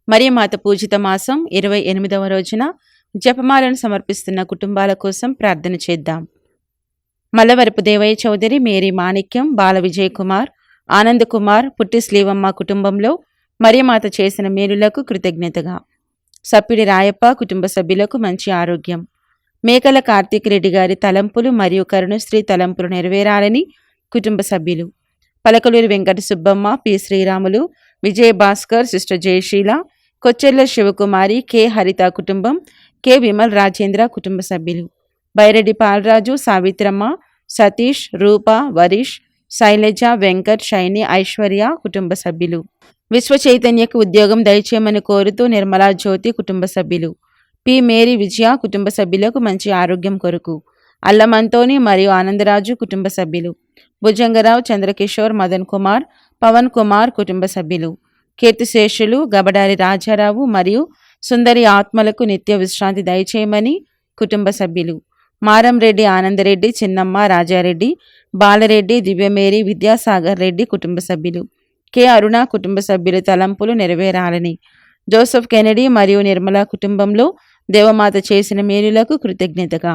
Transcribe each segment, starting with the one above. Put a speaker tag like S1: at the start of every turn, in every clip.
S1: మరియమాత పూజిత మాసం 28వ రోజున జపమాలను సమర్పిస్తున్న కుటుంబాల కోసం ప్రార్థన చేద్దాం. మల్లవరపు దేవయ్య చౌదరి, మేరీ మాణిక్యం, బాల విజయ్ కుమార్, ఆనంద్ కుమార్, పుట్టి శ్రీవమ్మ కుటుంబంలో మరియమాత చేసిన మేలులకు కృతజ్ఞతగా. సప్పిడి రాయప్ప కుటుంబ సభ్యులకు మంచి ఆరోగ్యం. మేకల కార్తీక్ రెడ్డి గారి తలంపులు మరియు కరుణశ్రీ తలంపులు నెరవేరాలని కుటుంబ సభ్యులు. పలకలూరి వెంకట సుబ్బమ్మ, పి శ్రీరాములు, విజయ భాస్కర్, సిస్టర్ జయశీల, కొచ్చెర్ల శివకుమారి, కె హరిత కుటుంబం, కె విమల్ రాజేంద్ర కుటుంబ సభ్యులు. బైరెడ్డి పాలరాజు, సావిత్రమ్మ, సతీష్, రూప, వరీష్, శైలజ, వెంకట్, షైని, ఐశ్వర్య కుటుంబ సభ్యులు. విశ్వ చైతన్యకు ఉద్యోగం దయచేయమని కోరుతూ నిర్మలా జ్యోతి కుటుంబ సభ్యులు. పి మేరీ విజయ కుటుంబ సభ్యులకు మంచి ఆరోగ్యం కొరకు. అల్లమంతోని మరియు ఆనందరాజు కుటుంబ సభ్యులు. భుజంగరావు, చంద్రకిషోర్, మదన్ కుమార్, పవన్ కుమార్ కుటుంబ సభ్యులు. కీర్తిశేషులు గబడారి రాజారావు మరియు సుందరి ఆత్మలకు నిత్య విశ్రాంతి దయచేయమని కుటుంబ సభ్యులు. మారంరెడ్డి, ఆనందరెడ్డి, చిన్నమ్మ, రాజారెడ్డి, బాలరెడ్డి, దివ్యమేరి, విద్యాసాగర్ రెడ్డి కుటుంబ సభ్యులు. కె అరుణ కుటుంబ సభ్యుల తలంపులు నెరవేరాలని. జోసెఫ్ కెనడీ మరియు నిర్మల కుటుంబంలో దేవమాత చేసిన మేలులకు కృతజ్ఞతగా.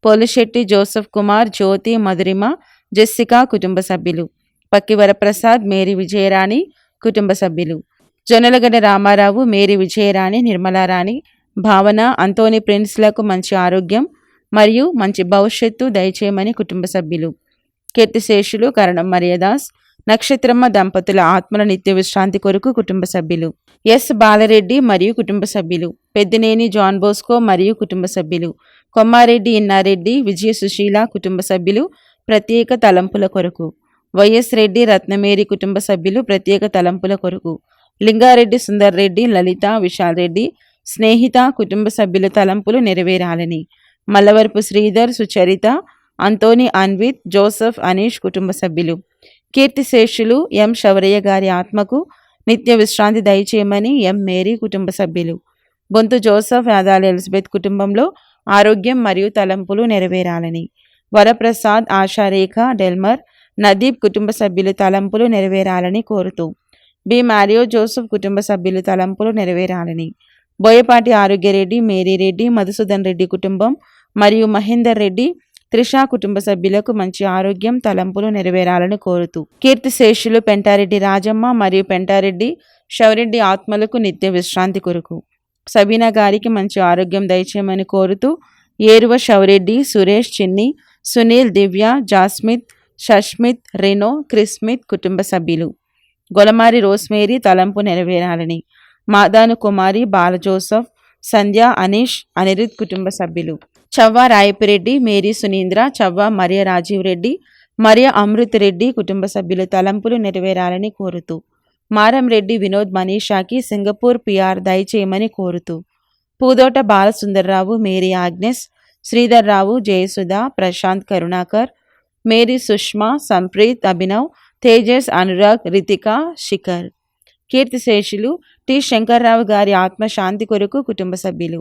S1: పోలిశెట్టి జోసెఫ్ కుమార్, జ్యోతి, మధురిమ, జెస్సికా కుటుంబ సభ్యులు. పక్కి వరప్రసాద్, మేరీ విజయరాణి కుటుంబ సభ్యులు. జొన్నలగడ్డ రామారావు, మేరీ విజయరాణి, నిర్మలారాణి, భావన, అంతోని ప్రిన్స్లకు మంచి ఆరోగ్యం మరియు మంచి భవిష్యత్తు దయచేయమని కుటుంబ సభ్యులు. కీర్తిశేషులు కరణం మరియదాస్, నక్షత్రమ్మ దంపతుల ఆత్మల నిత్య విశ్రాంతి కొరకు కుటుంబ సభ్యులు. ఎస్ బాలరెడ్డి మరియు కుటుంబ సభ్యులు. పెద్దినేని జాన్ బోస్కో మరియు కుటుంబ సభ్యులు. కొమ్మారెడ్డి ఇన్నారెడ్డి, విజయ సుశీల కుటుంబ సభ్యులు ప్రత్యేక తలంపుల కొరకు. వైఎస్ రెడ్డి, రత్నమేరి కుటుంబ సభ్యులు ప్రత్యేక తలంపుల కొరకు. లింగారెడ్డి, సుందర్ రెడ్డి, లలిత, విశాల్ రెడ్డి, స్నేహిత కుటుంబ సభ్యుల తలంపులు నెరవేరాలని. మల్లవరపు శ్రీధర్, సుచరిత, అంతోని, అన్విత్, జోసెఫ్, అనీష్ కుటుంబ సభ్యులు. కీర్తిశేషులు ఎం శౌరయ్య గారి ఆత్మకు నిత్య విశ్రాంతి దయచేయమని ఎం మేరీ కుటుంబ సభ్యులు. బొంతు జోసెఫ్, యాదాలి ఎలిజబెత్ కుటుంబంలో ఆరోగ్యం మరియు తలంపులు నెరవేరాలని. వరప్రసాద్, ఆశారేఖ, డెల్మర్, నదీబ్ కుటుంబ సభ్యుల తలంపులు నెరవేరాలని కోరుతూ. బి మారియో జోసెఫ్ కుటుంబ సభ్యుల తలంపులు నెరవేరాలని. బోయపాటి ఆరోగ్యరెడ్డి, మేరీరెడ్డి, మధుసూదన్ రెడ్డి కుటుంబం మరియు మహేందర్ రెడ్డి, త్రిష కుటుంబ సభ్యులకు మంచి ఆరోగ్యం, తలంపులు నెరవేరాలని కోరుతూ. కీర్తిశేషులు పెంటారెడ్డి రాజమ్మ మరియు పెంటారెడ్డి శౌరెడ్డి ఆత్మలకు నిత్య విశ్రాంతి కొరకు. సబీనా గారికి మంచి ఆరోగ్యం దయచేయమని కోరుతూ. ఏరువ శౌరెడ్డి, సురేష్, చిన్ని, సునీల్, దివ్య, జాస్మిత్, షష్మిత్, రెనో, క్రిస్మిత్ కుటుంబ సభ్యులు. గొలమారి రోస్మేరీ తలంపు నెరవేరాలని. మాదాను కుమారి, బాల జోసఫ్, సంధ్య, అనీష్, అనిరుద్ కుటుంబ సభ్యులు. చవ్వ రాయపిరెడ్డి, మేరీ సునీంద్ర, చవ్వ మరియ రాజీవ్ రెడ్డి, మరియ అమృత్ రెడ్డి కుటుంబ సభ్యుల తలంపులు నెరవేరాలని కోరుతూ. మారంరెడ్డి వినోద్, మనీషాకి సింగపూర్ పిఆర్ దయచేయమని కోరుతూ. పూదోట బాలసుందర్రావు, మేరీ ఆగ్నెస్, శ్రీధర్ రావు, జయసుధ, ప్రశాంత్, కరుణాకర్, మేరీ సుష్మా, సంప్రీత్, అభినవ్, తేజస్, అనురాగ్, రితిక, శిఖర్. కీర్తిశేషులు టి శంకర్రావు గారి ఆత్మశాంతి కొరకు కుటుంబ సభ్యులు.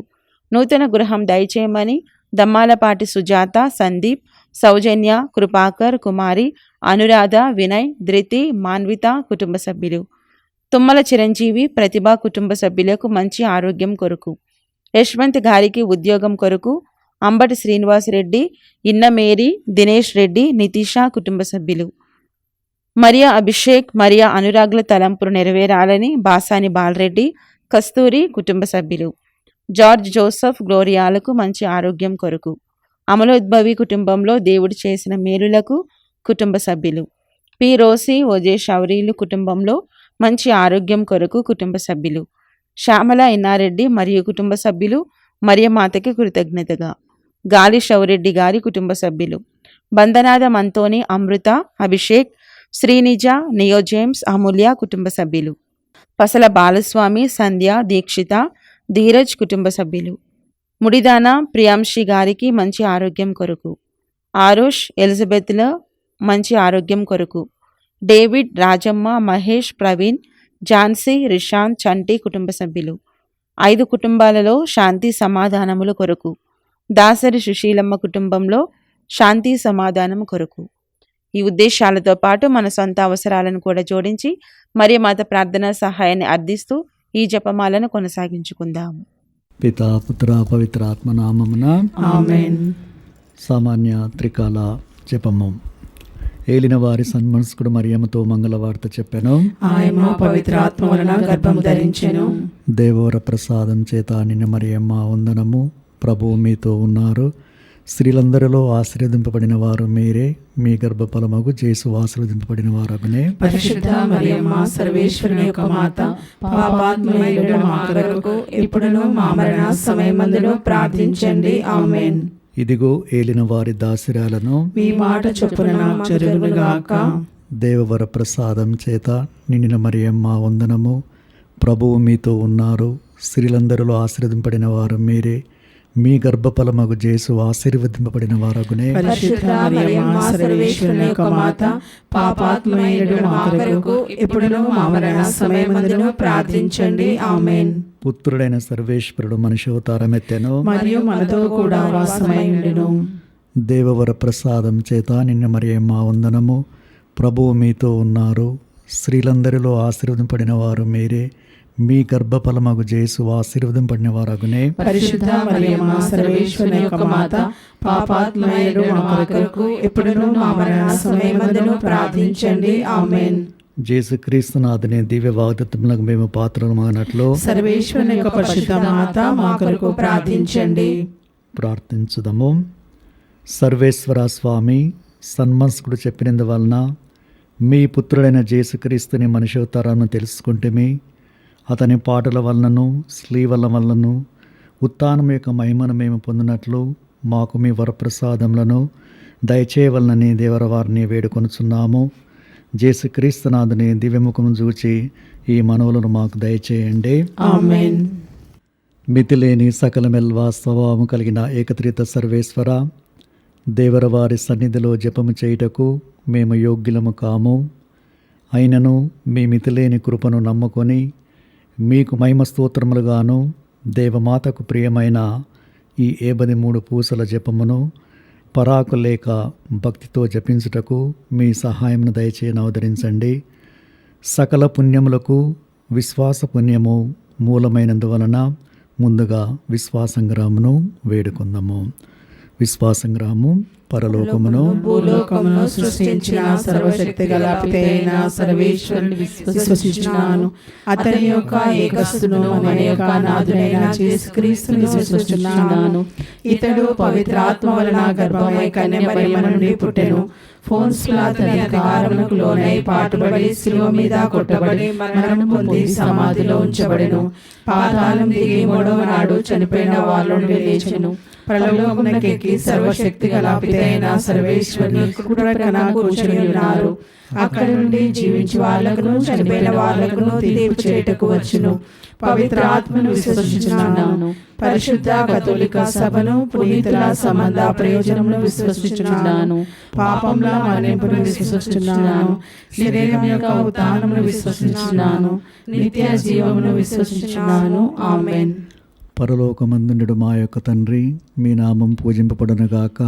S1: నూతన గృహం దయచేయమని దమ్మాలపాటి సుజాత, సందీప్, సౌజన్య, కృపాకర్, కుమారి, అనురాధ, వినయ్, ధృతి, మాన్విత కుటుంబ సభ్యులు. తుమ్మల చిరంజీవి, ప్రతిభ కుటుంబ సభ్యులకు మంచి ఆరోగ్యం కొరకు. యశ్వంత్ గారికి ఉద్యోగం కొరకు. అంబటి శ్రీనివాసరెడ్డి, ఇన్న మేరీ, దినేష్ రెడ్డి, నితీష కుటుంబ సభ్యులు. మరియా అభిషేక్, మరియా అనురాగ్ల తలంపులు నెరవేరాలని. బాసాని బాలరెడ్డి, కస్తూరి కుటుంబ సభ్యులు. జార్జ్ జోసెఫ్, గ్లోరియాలకు మంచి ఆరోగ్యం కొరకు. అమలోద్భవి కుటుంబంలో దేవుడు చేసిన మేలులకు కుటుంబ సభ్యులు. పి రోసి, ఓజే శౌరీలు కుటుంబంలో మంచి ఆరోగ్యం కొరకు కుటుంబ సభ్యులు. శ్యామల ఇన్నారెడ్డి మరియు కుటుంబ సభ్యులు మరియమాతకి కృతజ్ఞతగా. గాలి శౌరెడ్డి గారి కుటుంబ సభ్యులు. బందనాథ మంతోని, అమృత, అభిషేక్, శ్రీనిజ, నియో జేమ్స్, అమూల్య కుటుంబ సభ్యులు. పసల బాలస్వామి, సంధ్య, దీక్షిత, ధీరజ్ కుటుంబ సభ్యులు. ముడిదాన ప్రియాంశి గారికి మంచి ఆరోగ్యం కొరకు. ఆరుష్, ఎలిజబెత్ల మంచి ఆరోగ్యం కొరకు. డేవిడ్, రాజమ్మ, మహేష్, ప్రవీణ్, ఝాన్సీ, రిషాంత్, చంటి కుటుంబ సభ్యులు. 5 కుటుంబాలలో శాంతి సమాధానముల కొరకు. దాసరి సుశీలమ్మ కుటుంబంలో శాంతి సమాధానం కొరకు. ఈ ఉద్దేశాలతో పాటు మన సొంత అవసరాలను కూడా జోడించి మరియమాత ప్రార్థనా సహాయాన్ని అర్థిస్తూ ఈ జపమాలను కొనసాగించుకుందాం.
S2: పితా పుత్ర పవిత్ర ఆత్మ నామమున
S3: ఆమేన్.
S2: సామాన్య త్రికాల జపము. ఏలిన వారి సన్మనస్కుడు మరియమ్మతో మంగళవార్త చెప్పెను.
S3: ఆయమ పవిత్ర ఆత్మ వలన గర్భము ధరించెను.
S2: దేవవర ప్రసాదం చేత నిన్న మరియమ్మ వందనము. ప్రభువు మీతో ఉన్నారు. స్త్రీలందరిలో ఆశీర్వదింపబడిన వారు మీరే. మీ గర్భఫలమగు యేసు ఆశీర్వదింపబడిన వారగునే.
S3: పరిశుద్ధ మరియమ్మ సర్వేశ్వరుని యొక్క మాత, పాపాత్ములైన మా కొరకు ఇప్పుడును మా మరణ సమయమందును ప్రార్థించండి. ఆమేన్.
S2: ఇదిగో ఏలిన వారి దాసిరాలను.
S3: మీ మాట చొప్పున నాకు జరుగునుగాక.
S2: దేవవర ప్రసాదం చేత నిండిన మరియమ్మ వందనము. ప్రభువు మీతో ఉన్నారు. స్త్రీలందరిలో ఆశీర్వదింపబడిన వారు మీరే. మీ గర్భఫలమగు యేసు ఆశీర్వదింపబడిన వారగునే.
S3: పరిశుద్ధ మరియమ్మ సర్వేశ్వరుని యొక్క మాత, పాపాత్ములైన మా కొరకు ఇప్పుడును మా మరణ సమయమందును ప్రార్థించండి. ఆమేన్.
S2: పుత్రుడైన సర్వేశ్వరుడు మనుష్యావతారమెత్తెను.
S3: మరియు మనతో కూడా వాసమై ఉండును.
S2: దేవవర ప్రసాదం చేత నిన్న మరియమ్మ వందనము. ప్రభువు మీతో ఉన్నారు. స్త్రీలందరిలో ఆశీర్వదింపబడిన వారు మీరే. మీ గర్భఫలమగు యేసు ఆశీర్వదింపబడిన వారగునే.
S3: పరిశుద్ధ మరియమ్మ సర్వేశ్వరుని యొక్క మాత, పాపాత్ములైన మా కొరకు ఇప్పుడును మా మరణ సమయమందును ప్రార్థించండి. ఆమేన్.
S2: యేసుక్రీస్తునాథుని దివ్య వాగ్దత్తములకు మేము పాత్రలమగినట్లు
S3: సర్వేశ్వరుని యొక్క పరిశుద్ధ మాత మా కొరకు ప్రార్థించండి.
S2: ప్రార్థించుదము. సర్వేశ్వర స్వామి, సన్మనస్కుడు చెప్పినందువలన మీ పుత్రుడైన యేసుక్రీస్తుని మనుష్యావతారాన్ని తెలుసుకుంటేమి. అతని పాటల వలనను స్లీవల వలనను ఉత్థానం యొక్క మహిమను మేము పొందినట్లు మాకు మీ వరప్రసాదములను దయచేయవలనని దేవరవారిని వేడుకొనుచున్నాము. యేసుక్రీస్తునాథుని దివ్యముఖము చూచి ఈ మనవులను మాకు దయచేయండి.
S3: ఆమేన్.
S2: మితిలేని సకలమెల్వా స్వభావము కలిగిన ఏకత్రిత సర్వేశ్వర, దేవరవారి సన్నిధిలో జపము చేయుటకు మేము యోగ్యులము కాము. అయినను మీ మితిలేని కృపను నమ్ముకొని మీకు మహిమ స్తోత్రములుగాను దేవమాతకు ప్రియమైన ఈ 83 పూసల జపమును పరాకు లేక భక్తితో జపించుటకు మీ సహాయమును దయచేయని అవతరించండి. సకల పుణ్యములకు విశ్వాస పుణ్యము మూలమైనందువలన ముందుగా విశ్వాసంగ్రామును వేడుకుందాము. విశ్వాసంగ్రాము. పరలోకమును
S3: భూలోకమును సృష్టించిన సర్వశక్తి గల పితైన సర్వేశ్వరుని విశ్వసించున్నాను. అతని యొక్క ఏకస్తును మన యొక్క నాథుడైన యేసుక్రీస్తుని విశ్వసించున్నాను. ఇతడు పవిత్రాత్మ వలన గర్భమై కన్య మరియమ్మ నుండి పుట్టెను. పోన్సు పిలాతు అధికారమునకు లోనై పాటుబడి శిలువ మీద కొట్టబడి మరణం పొంది సమాధిలో ఉంచబడెను. పాతాళం దిగి 3వ నాడు చనిపోయిన వాళ్ళ నుండి లేచెను. పరలోకమునకెక్కి సర్వశక్తి గల పితైన సర్వేశ్వరుని కుడి ప్రక్కన కూర్చుని ఉన్నారు. అక్కడ నుండి జీవించి వాళ్ళకును చనిపోయిన వాళ్ళకును తీర్పు చేయుటకు వచ్చును. పవిత్ర ఆత్మను విశ్వసించుచున్నాను. పరిశుద్ధ కథోలిక సభను, పునీతుల సంబంధ ప్రయోజనమును విశ్వసించుచున్నాను. పాపముల మన్నింపును విశ్వసించుచున్నాను. శరీరం యొక్క ఉత్థానమును విశ్వసించుచున్నాను. నిత్య జీవమును విశ్వసించుచున్నాను. ఆమేన్.
S2: పరలోకమందుండు మా యొక్క తండ్రి, మీ నామం పూజింపబడునుగాక.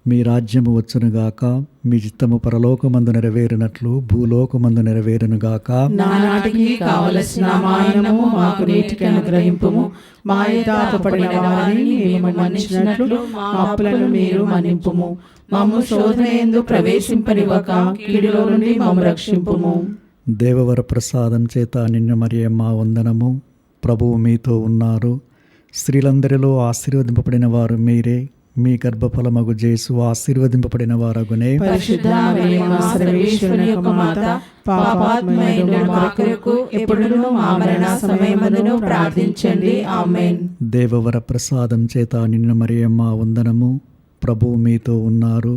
S2: మీ రాజ్యము వచ్చునుగాక. మీ చిత్తము పరలోకమందు నెరవేరినట్లు భూలోకమందు నెరవేరునుగాక.
S3: నానాటికి కావలసిన మా అన్నము మాకు నేటికి అనుగ్రహింపుము. మా యథాపపడిన వారిని మేము మన్నించినట్లు మా అప్పులను మీరు మన్నింపుము. మమ్ము శోధన యందు ప్రవేశింపనివ్వక కీడులో నుండి మమ్ము రక్షింపుము.
S2: దేవవర ప్రసాదం చేత నిన్న మరియమ్మ వందనము. ప్రభువు మీతో ఉన్నారు. స్త్రీలందరిలో ఆశీర్వదింపబడిన వారు మీరే. మీ గర్భఫలమగు యేసు ఆశీర్వదింపబడిన వారగునే.
S3: పరిశుద్ధ మరియమ్మ సర్వేశ్వరుని యొక్క మాత, పాపాత్ములైన మా కొరకు ఎప్పుడును మా మరణ సమయమందును ప్రార్థించండి. ఆమేన్.
S2: దేవవర ప్రసాదం చేత నిన్న మరియమ్మ వందనము. ప్రభువు మీతో ఉన్నారు.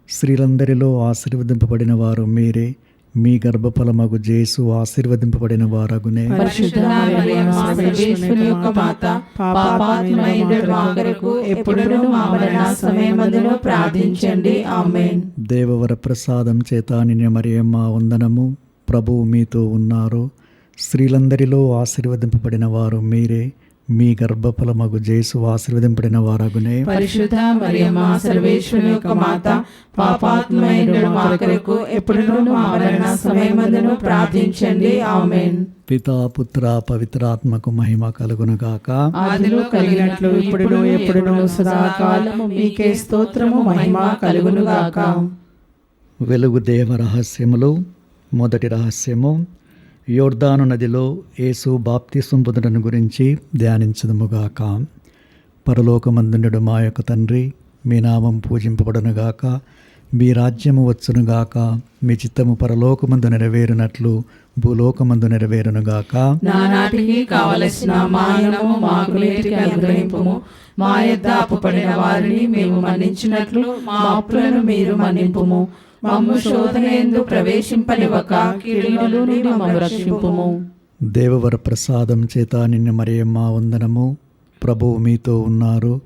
S2: స్త్రీలందరిలో ఆశీర్వదింపబడిన వారు మీరే. మీ గర్భఫలమగు యేసు ఆశీర్వదింపబడిన వారగునే.
S3: పరిశుద్ధ మరియమ్మ సర్వేశ్వరుని యొక్క మాత, పాపాత్ములైన మా కొరకు ఎప్పుడును మా మరణ సమయమందును ప్రార్థించండి. ఆమేన్.
S2: దేవవర ప్రసాదం చేత నిన్న మరియమ్మ వందనము. ప్రభువు మీతో ఉన్నారు. స్త్రీలందరిలో ఆశీర్వదింపబడిన వారు మీరే. మీ గర్భఫలమగు జేసు ఆశీర్వదింపబడిన వారగునే.
S3: పరిశుద్ధ మరియమ్మ సర్వేశ్వరుని యొక్క మాత, పాపాత్ములైన మా కొరకు ఎప్పుడునూ మా మరణ సమయమందును ప్రార్థించండి. ఆమేన్.
S2: పితా పుత్ర పవిత్రాత్మకు మహిమ కలుగునుగాక.
S3: ఆదిలో కలిగినట్లు ఇప్పుడును ఎప్పుడును సదాకాలము మీకే స్తోత్రము మహిమ కలుగునుగాక.
S2: వెలుగు దేవ రహస్యములు. మొదటి రహస్యము, యోర్దాను నదిలో యేసు బాప్తిసం పొందడం గురించి ధ్యానించదుముగాక. పరలోకమందుండు మా యొక్క తండ్రి, మీ నామం పూజింపబడునుగాక, మీ రాజ్యము వచ్చునుగాక, మీ చిత్తము పరలోకమందు నెరవేరునట్లు భూలోకమందు నెరవేరునుగాక.
S3: నానాటికి కావలసిన మా అన్నము మాకు నేటికి అనుగ్రహింపుము. మా యొద్ద అప్పుపడిన వారిని మేము మన్నించినట్లు మా అప్పులను మీరు మన్నింపుము. మమ్ము శోధనయందు ప్రవేశింపనివ్వక కీడుల నుండి మమ్ము రక్షింపుము.
S2: దేవవర ప్రసాదం చేత నిన్ను మరియమ్మ వందనము. ప్రభువు మీతో ఉన్నారు.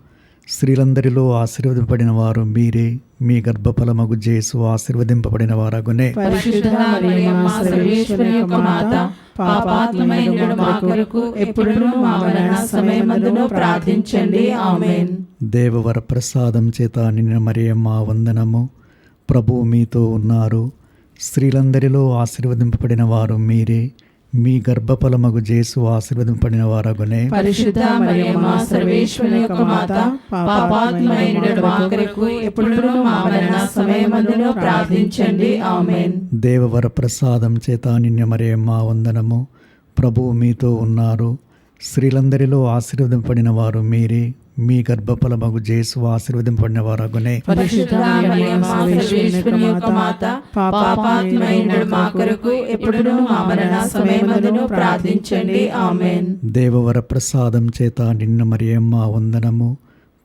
S2: స్త్రీలందరిలో ఆశీర్వదింపబడిన వారు మీరే. మీ గర్భఫలమగు జేసు ఆశీర్వదింపబడిన వారగునే.
S3: పరిశుద్ధ మరియమ్మ సర్వేశ్వరుని యొక్క మాత, పాపాత్ములైన మా కొరకు ఎప్పుడునూ మా మరణ సమయమందును ప్రార్థించండి. ఆమేన్.
S2: దేవవర ప్రసాదం చేత నిన్ను మరియమ్మ వందనము. ప్రభువు మీతో ఉన్నారు. స్త్రీలందరిలో ఆశీర్వదింపబడిన వారు మీరే. మీ గర్భఫలమగు జేసు ఆశీర్వదింపబడిన వారగునే.
S3: పరిశుద్ధ మరియమ్మ సర్వేశ్వరుని యొక్క మాత, పాపాత్ములైన మా కొరకు ఎప్పుడునూ మా మరణ సమయమందును ప్రార్థించండి. ఆమేన్.
S2: దేవవర ప్రసాదం చేత నిన్ను మరియమ్మ వందనము. ప్రభువు మీతో ఉన్నారు. స్త్రీలందరిలో ఆశీర్వదింపబడిన వారు మీరే. మీ గర్భఫలమగు జేసు ఆశీర్వదింపబడిన వారగునే.
S3: పరిశుద్ధ మరియమ్మ సర్వేశ్వరుని యొక్క మాత, పాపాత్ములైన మా కొరకు ఎప్పుడునూ మా మరణ సమయమందును ప్రార్థించండి. ఆమేన్.
S2: దేవవర ప్రసాదం చేత నిన్ను మరియమ్మ వందనము.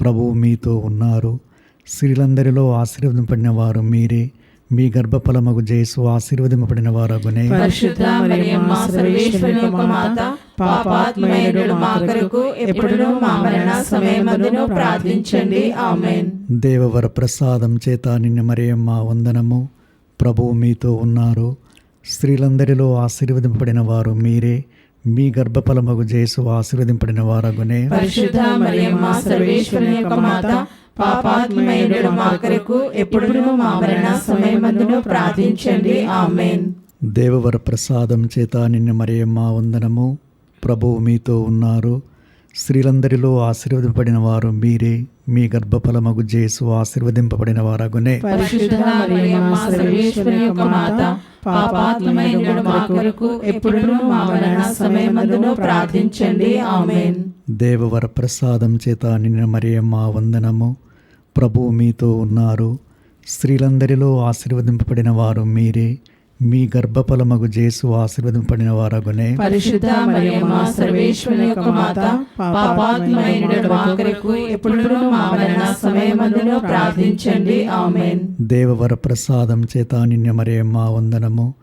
S2: ప్రభువు మీతో ఉన్నారు. స్త్రీలందరిలో ఆశీర్వదింపబడిన వారు మీరే. మీ గర్భఫలమగు జేసు ఆశీర్వదింపబడిన వారగునే.
S3: పరిశుద్ధ మరియమ్మ సర్వేశ్వరుని యొక్క మాత, పాపాత్ములైన మా కొరకు ఎప్పుడునూ మా మరణ సమయమందును ప్రార్థించండి. ఆమేన్.
S2: దేవవర ప్రసాదం చేత నిన్ను మరియమ్మ వందనము. ప్రభువు మీతో ఉన్నారు. స్త్రీలందరిలో ఆశీర్వదింపబడిన వారు మీరే. మీ గర్భఫలమగు జేసు ఆశీర్వదింపబడిన వారగునే.
S3: పరిశుద్ధ మరియమ్మ సర్వేశ్వరుని యొక్క మాత, పాపాత్ములైన మా కొరకు ఎప్పుడునూ మా మరణ సమయమందును ప్రార్థించండి. ఆమేన్.
S2: దేవవర ప్రసాదం చేత నిన్ను మరియమ్మ వందనము. ప్రభువు మీతో ఉన్నారు. స్త్రీలందరిలో ఆశీర్వదింపబడిన వారు మీరే. మీ గర్భఫలమగు జేసు ఆశీర్వదింపబడిన వారగునే.
S3: పరిశుద్ధ మరియమ్మ సర్వేశ్వరుని యొక్క మాత, పాపాత్ములైన మా కొరకు ఎప్పుడునూ మా మరణ సమయమందును ప్రార్థించండి. ఆమేన్.
S2: దేవవర ప్రసాదం చేత నిన్ను మరియమ్మ వందనము. ప్రభువు మీతో ఉన్నారు. స్త్రీలందరిలో ఆశీర్వదింపబడిన వారు మీరే. మీ గర్భఫలమగు జేసు ఆశీర్వదింపబడిన వారగునే.
S3: పరిశుద్ధ మరియమ్మ సర్వేశ్వరుని యొక్క మాత, పాపాత్ములైన మా కొరకు ఎప్పుడునూ మా మరణ సమయమందును ప్రార్థించండి. ఆమేన్.
S2: దేవవర ప్రసాదం చేత నిన్ను మరియమ్మ వందనము.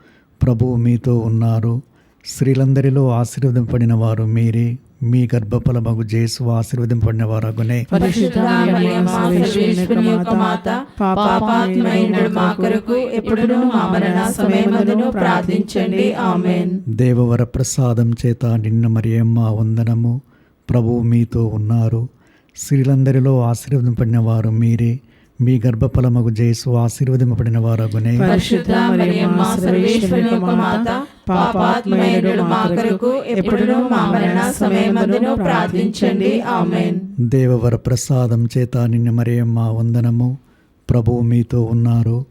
S2: ప్రభువు మీతో ఉన్నారు. స్త్రీలందరిలో ఆశీర్వదింపబడిన వారు మీరే. మీ గర్భఫలమగు జేసు ఆశీర్వదింపబడిన వారగునే.
S3: పరిశుద్ధ మరియమ్మ సర్వేశ్వరుని యొక్క మాత, పాపాత్ములైన మా కొరకు ఎప్పుడునూ మా మరణ సమయమందును ప్రార్థించండి. ఆమేన్.
S2: దేవవర ప్రసాదం చేత నిన్ను మరియమ్మ వందనము. ప్రభువు మీతో ఉన్నారు. స్త్రీలందరిలో ఆశీర్వదింపబడిన వారు మీరే. మీ గర్భఫలమగు జేసు ఆశీర్వదింపబడిన వారగునే.
S3: పరిశుద్ధ మరియమ్మ సర్వేశ్వరుని యొక్క మాత, పాపాత్ములైన మా కొరకు ఎప్పుడునూ మా మరణ సమయమందును ప్రార్థించండి. ఆమేన్.
S2: దేవవర ప్రసాదం చేత నిన్ను మరియమ్మ వందనము. ప్రభువు మీతో ఉన్నారు.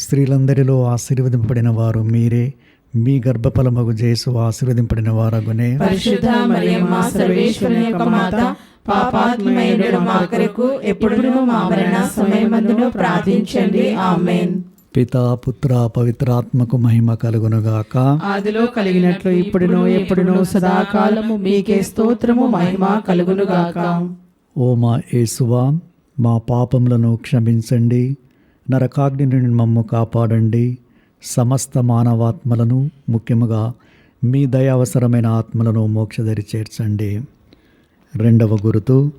S2: స్త్రీలందరిలో ఆశీర్వదింపబడిన వారు మీరే. మీ గర్భఫలమగు జేసు ఆశీర్వదింపబడిన వారగునే.
S3: పరిశుద్ధ మరియమ్మ సర్వేశ్వరుని యొక్క మాత, పాపాత్ములైన మా కొరకు ఎప్పుడునూ మా మరణ సమయమందును ప్రార్థించండి. ఆమేన్.
S2: పితా పుత్ర పవిత్రాత్మకు మహిమ కలుగునుగాక.
S3: ఆదిలో కలిగినట్లు ఇప్పుడును ఎప్పుడును సదాకాలము మీకే స్తోత్రము మహిమ కలుగునుగాక.
S2: ఓ మా యేసువా, మా పాపములను క్షమించండి. నరకాగ్ని నుండి మమ్ము కాపాడండి. సమస్త మానవాత్మలను, ముఖ్యముగా మీ దయ అవసరమైన ఆత్మలను మోక్షదరి చేర్చండి. రెండవ గురుతు,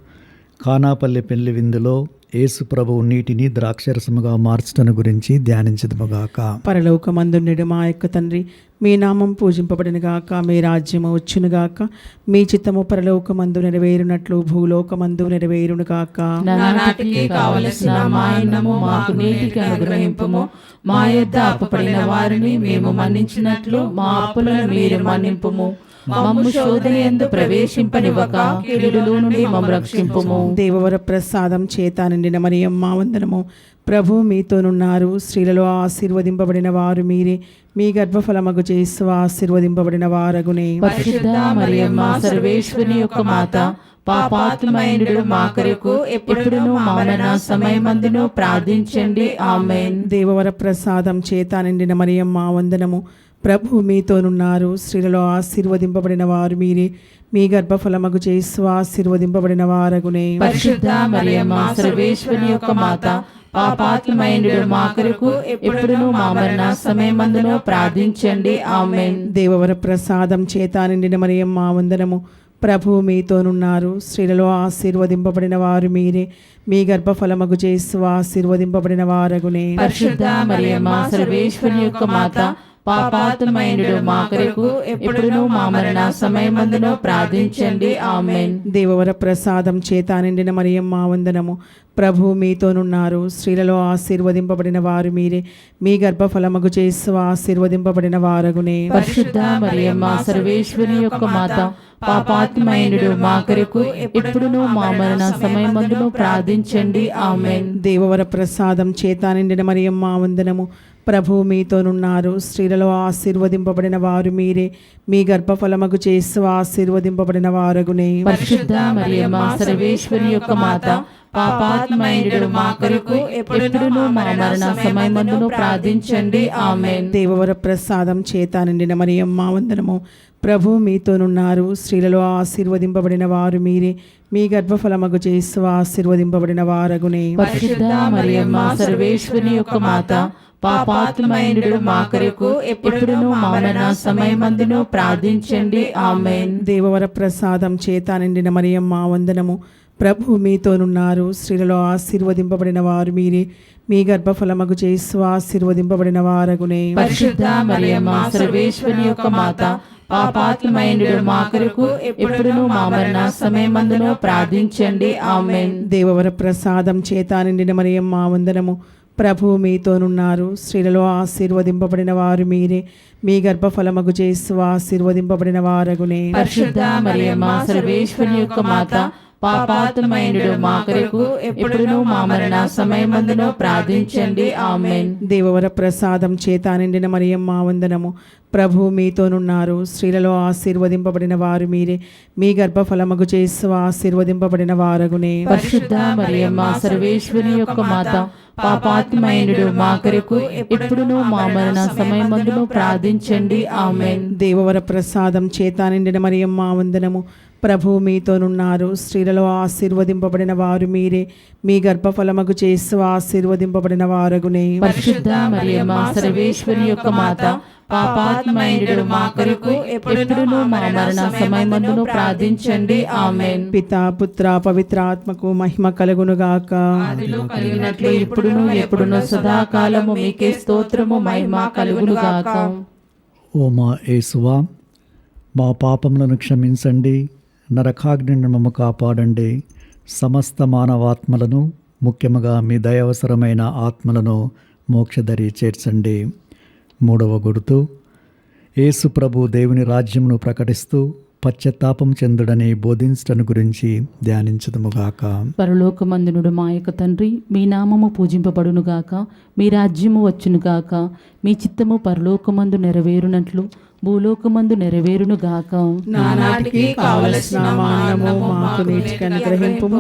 S2: కానాపల్లి పెళ్లి విందులో యేసు ప్రభువు నీటిని ద్రాక్షరసముగా మార్చటను గురించి ధ్యానించదుముగాక.
S3: పరలోకమందుండెడు మా యొక్క తండ్రి, మీ నామం పూజింపబడిన గాక, మీ రాజ్యము వచ్చును గాక, మీ చిత్తము పరలోకమందు నెరవేరునట్లు భూలోకమందు నెరవేరును గాక.
S4: నానాటికి కావలసిన మా అన్నము మాకు నేటికి అనుగ్రహింపుము. మా యొద్ద అప్పుపడిన వారిని మేము మన్నించినట్లు మా అప్పులను మీరు మన్నింపుము. మమ్ము శోధనయందు ప్రవేశింపనివ్వక కీడులో నుండి మమ్ము రక్షింపుము.
S3: దేవవర ప్రసాదం చేత నిండిన మరియమ్మ వందనము. ప్రభు మీతోనున్నారు, స్త్రీలలో ఆశీర్వదింపబడిన వారు మీరే, మీ గర్భఫలమగు యేసు ఆశీర్వదింపబడిన వారగునే.
S4: పరిశుద్ధ మరియమ్మ సర్వేశ్వరుని యొక్క మాత, పాపాత్మైనడు మా కొరకు ఎప్పుడును మా మరణ సమయమందును ప్రార్థించండి. ఆమేన్.
S3: దేవవర ప్రసాదం చేత నిండిన మరియమ్మ వందనము. ప్రభు మీతోనున్నారు, స్త్రీలలో ఆశీర్వదింపబడిన వారు మీరే, మీ గర్భఫలమగు యేసు ఆశీర్వదింపబడిన వారగునే.
S4: పరిశుద్ధ మరియమ్మ సర్వేశ్వరుని యొక్క మాత, పాపాత్మైనడు మా కొరకు ఎప్పుడును మా మరణ సమయమందును ప్రార్థించండి. ఆమేన్.
S3: దేవవర ప్రసాదం చేత నిండిన మరియమ్మ వందనము. ప్రభు మీతోనున్నారు, స్త్రీలలో ఆశీర్వదింపబడిన వారు మీరే, మీ గర్భఫలమగు యేసు ఆశీర్వదింపబడిన వారగునే.
S4: పరిశుద్ధ మరియమ్మ సర్వేశ్వరుని యొక్క మాత, పాపాత్మైనడు మా కొరకు ఎప్పుడును మా మరణ సమయమందును ప్రార్థించండి. ఆమేన్.
S3: దేవవర ప్రసాదం చేత నిండిన మరియమ్మ వందనము. ప్రభు మీతోనున్నారు, స్త్రీలలో ఆశీర్వదింపబడిన వారు మీరే, మీ గర్భఫలమగు యేసు ఆశీర్వదింపబడిన వారగునే.
S4: పరిశుద్ధ మరియమ్మ సర్వేశ్వరుని యొక్క మాత, పాపాత్మైనడు మా కొరకు ఎప్పుడును మా మరణ సమయమందును ప్రార్థించండి. ఆమేన్.
S3: దేవవర ప్రసాదం చేత నిండిన మరియమ్మ వందనము. ప్రభు మీతోనున్నారు, స్త్రీలలో ఆశీర్వదింపబడిన వారు మీరే, మీ గర్భఫలమగు యేసు ఆశీర్వదింపబడిన వారగునే.
S4: పరిశుద్ధ మరియమ్మ సర్వేశ్వరుని యొక్క మాత, పాపాత్మైనడు మా కొరకు ఎప్పుడును మా మరణ సమయమందును ప్రార్థించండి. ఆమేన్.
S3: దేవవర ప్రసాదం చేత నిండిన మరియమ్మ వందనము. ప్రభు మీతోనున్నారు, స్త్రీలలో ఆశీర్వదింపబడిన వారు మీరే, మీ గర్భఫలమగు యేసు ఆశీర్వదింపబడిన వారగునే.
S4: పరిశుద్ధ మరియమ్మ సర్వేశ్వరుని యొక్క మాత, పాపాత్మైనడు మా కొరకు ఎప్పుడును మా మరణ సమయమందును ప్రార్థించండి. ఆమేన్.
S3: దేవవర ప్రసాదం చేత నిండిన మరియమ్మ వందనము. ప్రభు మీతోనున్నారు, స్త్రీలలో ఆశీర్వదింపబడిన వారు మీరే, మీ గర్భఫలమగు యేసు ఆశీర్వదింపబడిన వారగునే.
S4: పరిశుద్ధ మరియమ్మ సర్వేశ్వరుని యొక్క మాత, పాపాత్మైనడు మా కొరకు ఎప్పుడును మా మరణ సమయమందును ప్రార్థించండి. ఆమేన్.
S3: దేవవర ప్రసాదం చేత నిండిన మరియమ్మ వందనము. ప్రభు మీతోనున్నారు, స్త్రీలలో ఆశీర్వదింపబడిన వారు మీరే, మీ గర్భఫలమగు యేసు ఆశీర్వదింపబడిన వారగునే.
S4: పరిశుద్ధ మరియమ్మ సర్వేశ్వరుని యొక్క మాత, పాపాత్మైనడు మా కొరకు ఎప్పుడును మా మరణ సమయమందును ప్రార్థించండి. ఆమేన్.
S3: దేవవర ప్రసాదం చేత నిండిన మరియమ్మ వందనము. ప్రభు మీతోనున్నారు, స్త్రీలలో ఆశీర్వదింపబడిన వారు మీరే, మీ గర్భఫలమగు యేసు ఆశీర్వదింపబడిన వారగునే.
S4: పరిశుద్ధ మరియమ్మ సర్వేశ్వరుని యొక్క మాత, పాపాత్మైనడు మా కొరకు ఎప్పుడును మా మరణ సమయమందును ప్రార్థించండి. ఆమేన్.
S3: దేవవర ప్రసాదం చేత నిండిన మరియమ్మ వందనము. ప్రభు మీతోనున్నారు, స్త్రీలలో ఆశీర్వదింపబడిన వారు మీరే, మీ గర్భఫలమగు యేసు ఆశీర్వదింపబడిన వారగునే.
S4: పరిశుద్ధ మరియమ్మ సర్వేశ్వరుని యొక్క మాత, పాపాత్మైనడు మా కొరకు ఎప్పుడును మా మరణ సమయమందును ప్రార్థించండి. ఆమేన్.
S3: పితా పుత్ర పవిత్రాత్మకు మహిమ కలుగునుగాక.
S4: ఆదిలో కలిగినట్లు ఇప్పుడును ఎప్పుడును సదాకాలము మీకే స్తోత్రము మహిమ కలుగునుగాక.
S2: ఓ మా యేసువా, మా పాపములను క్షమించండి, నరకాగ్ని మమ్మ కాపాడండి, సమస్త మానవాత్మలను, ముఖ్యముగా మీ దయవసరమైన ఆత్మలను మోక్షదరి చేర్చండి. మూడవ గుర్తు, యేసు ప్రభు దేవుని రాజ్యమును ప్రకటిస్తూ పశ్చాత్తాపం చెందుడని బోధించటను గురించి ధ్యానించదుముగాక.
S5: పరలోకమందునుడు మా యొక్క తండ్రి, మీ నామము పూజింపబడునుగాక, మీ రాజ్యము వచ్చునుగాక, మీ చిత్తము పరలోకమందు నెరవేరునట్లు భూలోకమందు నెరవేరునుగాక.
S3: నానాటికి కావలసిన మానము మాకు నేటికి అనుగ్రహింపుము.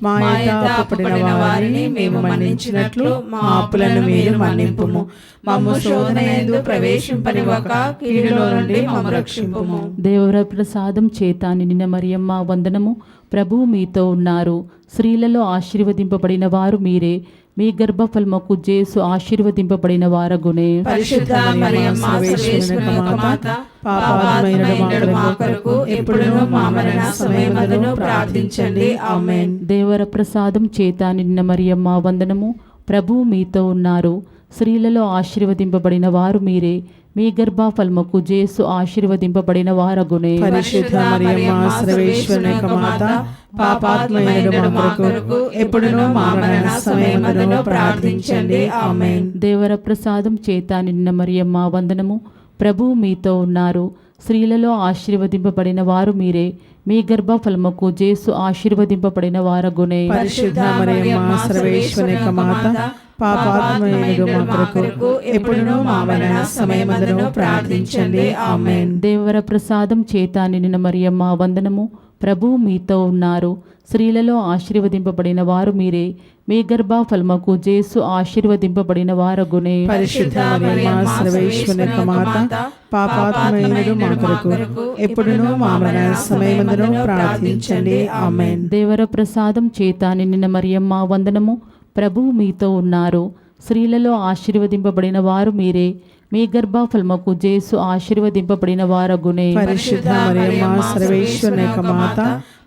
S3: మా యొద్ద అప్పుపడిన వారిని మేము మన్నించినట్లు మా అప్పులను మీరు మన్నింపుము. మమ్ము శోధనయందు ప్రవేశింపనివ్వక కీడులో నుండి మమ్ము రక్షింపుము.
S5: దేవర ప్రసాదం చేత నిండిన మరియమ్మ వందనము. ప్రభువు మీతో ఉన్నారు, స్త్రీలలో ఆశీర్వదింపబడిన వారు మీరే, మీ గర్భఫలముకు జేసు ఆశీర్వదింపబడిన వారగునే.
S3: పరిశుద్ధ మరియమ్మ సర్వేశ్వరుని యొక్క మాత, పాపాత్మయుడు మా కొరకు ఎప్పుడును మా మరణ సమయమందును ప్రార్థించండి. ఆమేన్.
S5: దేవర ప్రసాదం చేత నిన్న మరియమ్మ వందనము. ప్రభువు మీతో ఉన్నారు. స్త్రీలలో ఆశీర్వదింపబడిన వారు మీరే. మీ గర్భఫలముకు జేసు ఆశీర్వదింపబడిన వారగునే.
S3: పరిశుద్ధ మరియమ్మ సర్వేశ్వరుని యొక్క మాత, పాపాత్మయుడు మా కొరకు ఎప్పుడును మా మరణ సమయమందును ప్రార్థించండి. ఆమేన్.
S5: దేవర ప్రసాదం చేత నిన్న మరియమ్మ వందనము. ప్రభువు మీతో ఉన్నారు. స్త్రీలలో ఆశీర్వదింపబడిన వారు మీరే. మీ గర్భఫలముకు జేసు ఆశీర్వదింపబడిన వారగునే.
S3: పరిశుద్ధ మరియమ్మ సర్వేశ్వరుని యొక్క మాత, పాపాత్మయుడు మా కొరకు ఎప్పుడును మా మరణ సమయమందును ప్రార్థించండి. ఆమేన్.
S5: దేవర ప్రసాదం చేత నిన్న మరియమ్మ వందనము. ప్రభువు మీతో ఉన్నారు. స్త్రీలలో ఆశీర్వదింపబడిన వారు మీరే. మీ గర్భఫలముకు జేసు ఆశీర్వదింపబడిన వారగునే.
S3: పరిశుద్ధ మరియమ్మ సర్వేశ్వరుని యొక్క మాత, పాపాత్మయుడు మా కొరకు ఎప్పుడును మా మరణ సమయమందును ప్రార్థించండి. ఆమేన్.
S5: దేవర ప్రసాదం చేత నిన్న మరియమ్మ వందనము. ప్రభువు మీతో ఉన్నారు. స్త్రీలలో ఆశీర్వదింపబడిన వారు మీరే. మీ గర్భఫలముకు జేసు ఆశీర్వదింపబడిన వారగునే.
S3: పరిశుద్ధ మరియమ్మ సర్వేశ్వరుని యొక్క మాత,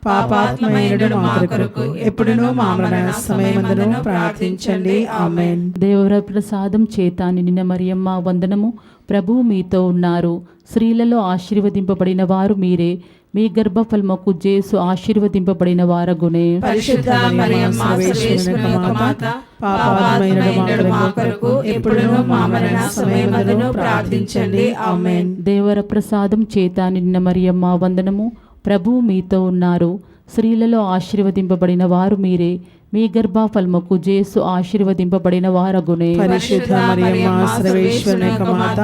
S3: పాపాత్మయుడు మా కొరకు ఎప్పుడును మా మరణ సమయమందును ప్రార్థించండి. ఆమేన్.
S5: దేవర ప్రసాదం చేత నిన్న మరియమ్మ వందనము. ప్రభువు మీతో ఉన్నారు. స్త్రీలలో ఆశీర్వదింపబడిన వారు మీరే. మీ గర్భఫలముకు జేసు ఆశీర్వదింపబడిన వారగునే.
S3: పరిశుద్ధ మరియమ్మ సర్వేశ్వరుని యొక్క మాత, పాపాత్మయుడు మా కొరకు ఎప్పుడును మా మరణ సమయమందును ప్రార్థించండి. ఆమేన్.
S5: దేవర ప్రసాదం చేత నిన్న మరియమ్మ వందనము. ప్రభువు మీతో ఉన్నారు. స్త్రీలలో ఆశీర్వదింపబడిన వారు మీరే. మీ గర్భఫలముకు జేసు ఆశీర్వదింపబడిన వారగునే.
S3: పరిశుద్ధ మరియమ్మ సర్వేశ్వరుని యొక్క మాత,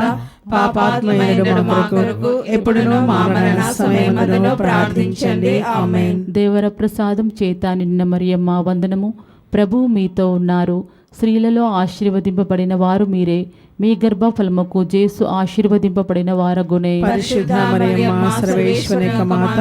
S3: పాపాత్మయుడు మా కొరకు ఎప్పుడును మా మరణ సమయమందును ప్రార్థించండి. ఆమేన్.
S5: దేవర ప్రసాదం చేత నిన్న మరియమ్మ వందనము. ప్రభువు మీతో ఉన్నారు. స్త్రీలలో ఆశీర్వదింపబడిన వారు మీరే. మీ గర్భఫలముకు జేసు ఆశీర్వదింపబడిన వారగునే.
S3: పరిశుద్ధ మరియమ్మ సర్వేశ్వరుని యొక్క మాత,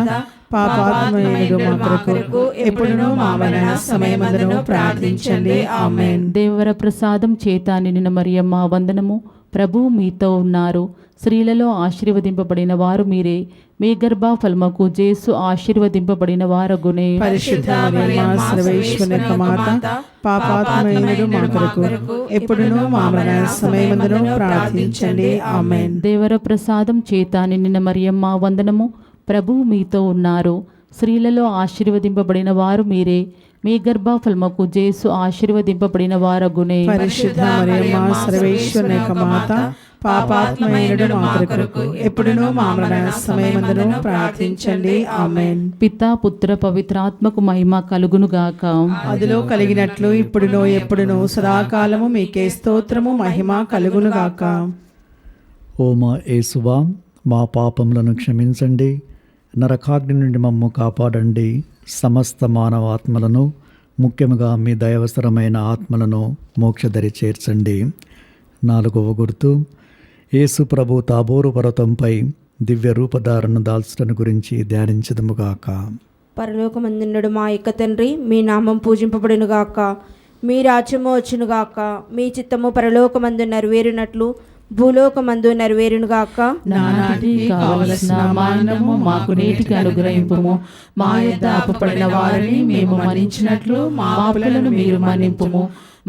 S3: పాపాత్మయుడు మా కొరకు ఎప్పుడును మా మరణ సమయమందును ప్రార్థించండి. ఆమేన్.
S5: దేవర ప్రసాదం చేత నిన్న మరియమ్మ వందనము. ప్రభువు మీతో ఉన్నారు. స్త్రీలలో ఆశీర్వదింపబడిన వారు మీరే. మీ గర్భఫలముకు జేసు ఆశీర్వదింపబడిన వారగునే.
S3: పరిశుద్ధ మరియమ్మ సర్వేశ్వరుని యొక్క మాత, పాపాత్మయుడు మా కొరకు ఎప్పుడును మా మరణ సమయమందును ప్రార్థించండి. ఆమేన్.
S5: దేవర ప్రసాదం చేత నిన్న మరియమ్మ వందనము. ప్రభువు మీతో ఉన్నారు. స్త్రీలలో ఆశీర్వదింపబడిన వారు మీరే. మీ గర్భఫలముకు జేసు ఆశీర్వదింపబడిన వారగునే.
S3: పరిశుద్ధ మరియమ్మ సర్వేశ్వరుని యొక్క మాత, పాపాత్మయుడు మా కొరకు ఎప్పుడును మా మరణ సమయమందును ప్రార్థించండి. ఆమేన్.
S5: పితా పుత్ర పవిత్రాత్మకు మహిమ కలుగును గాక.
S3: అదిలో కలిగినట్లు ఇప్పుడును ఎప్పుడును సదాకాలము మీకే స్తోత్రము మహిమ కలుగును గాక.
S2: ఓ మా యేసువా, మా పాపములను క్షమించండి, నరకాగ్ని నుండి మమ్ము కాపాడండి, సమస్త మానవాత్మలను ముఖ్యముగా మీ దైవసరమైన ఆత్మలను మోక్షదరి చేర్చండి. 4వ గుర్తు, యేసు ప్రభు తాబోరు పర్వతంపై దివ్య రూపధారణ దాల్చడం గురించి ధ్యానించదముగాక.
S6: పరలోకమందుండు మా యొక్క తండ్రి, మీ నామం పూజింపబడునుగాక, మీ రాజ్యము వచ్చునుగాక, మీ చిత్తము పరలోకమందు నెరవేరునట్లు భూలోకమందు నెరవేరునుగాక.
S4: నానాటికి కావలసిన మానము మాకు నేటికి అనుగ్రహింపుము. మా యొద్ద అప్పుపడిన వారిని మేము మన్నించినట్లు మా అప్పులను మీరు మన్నింపుము.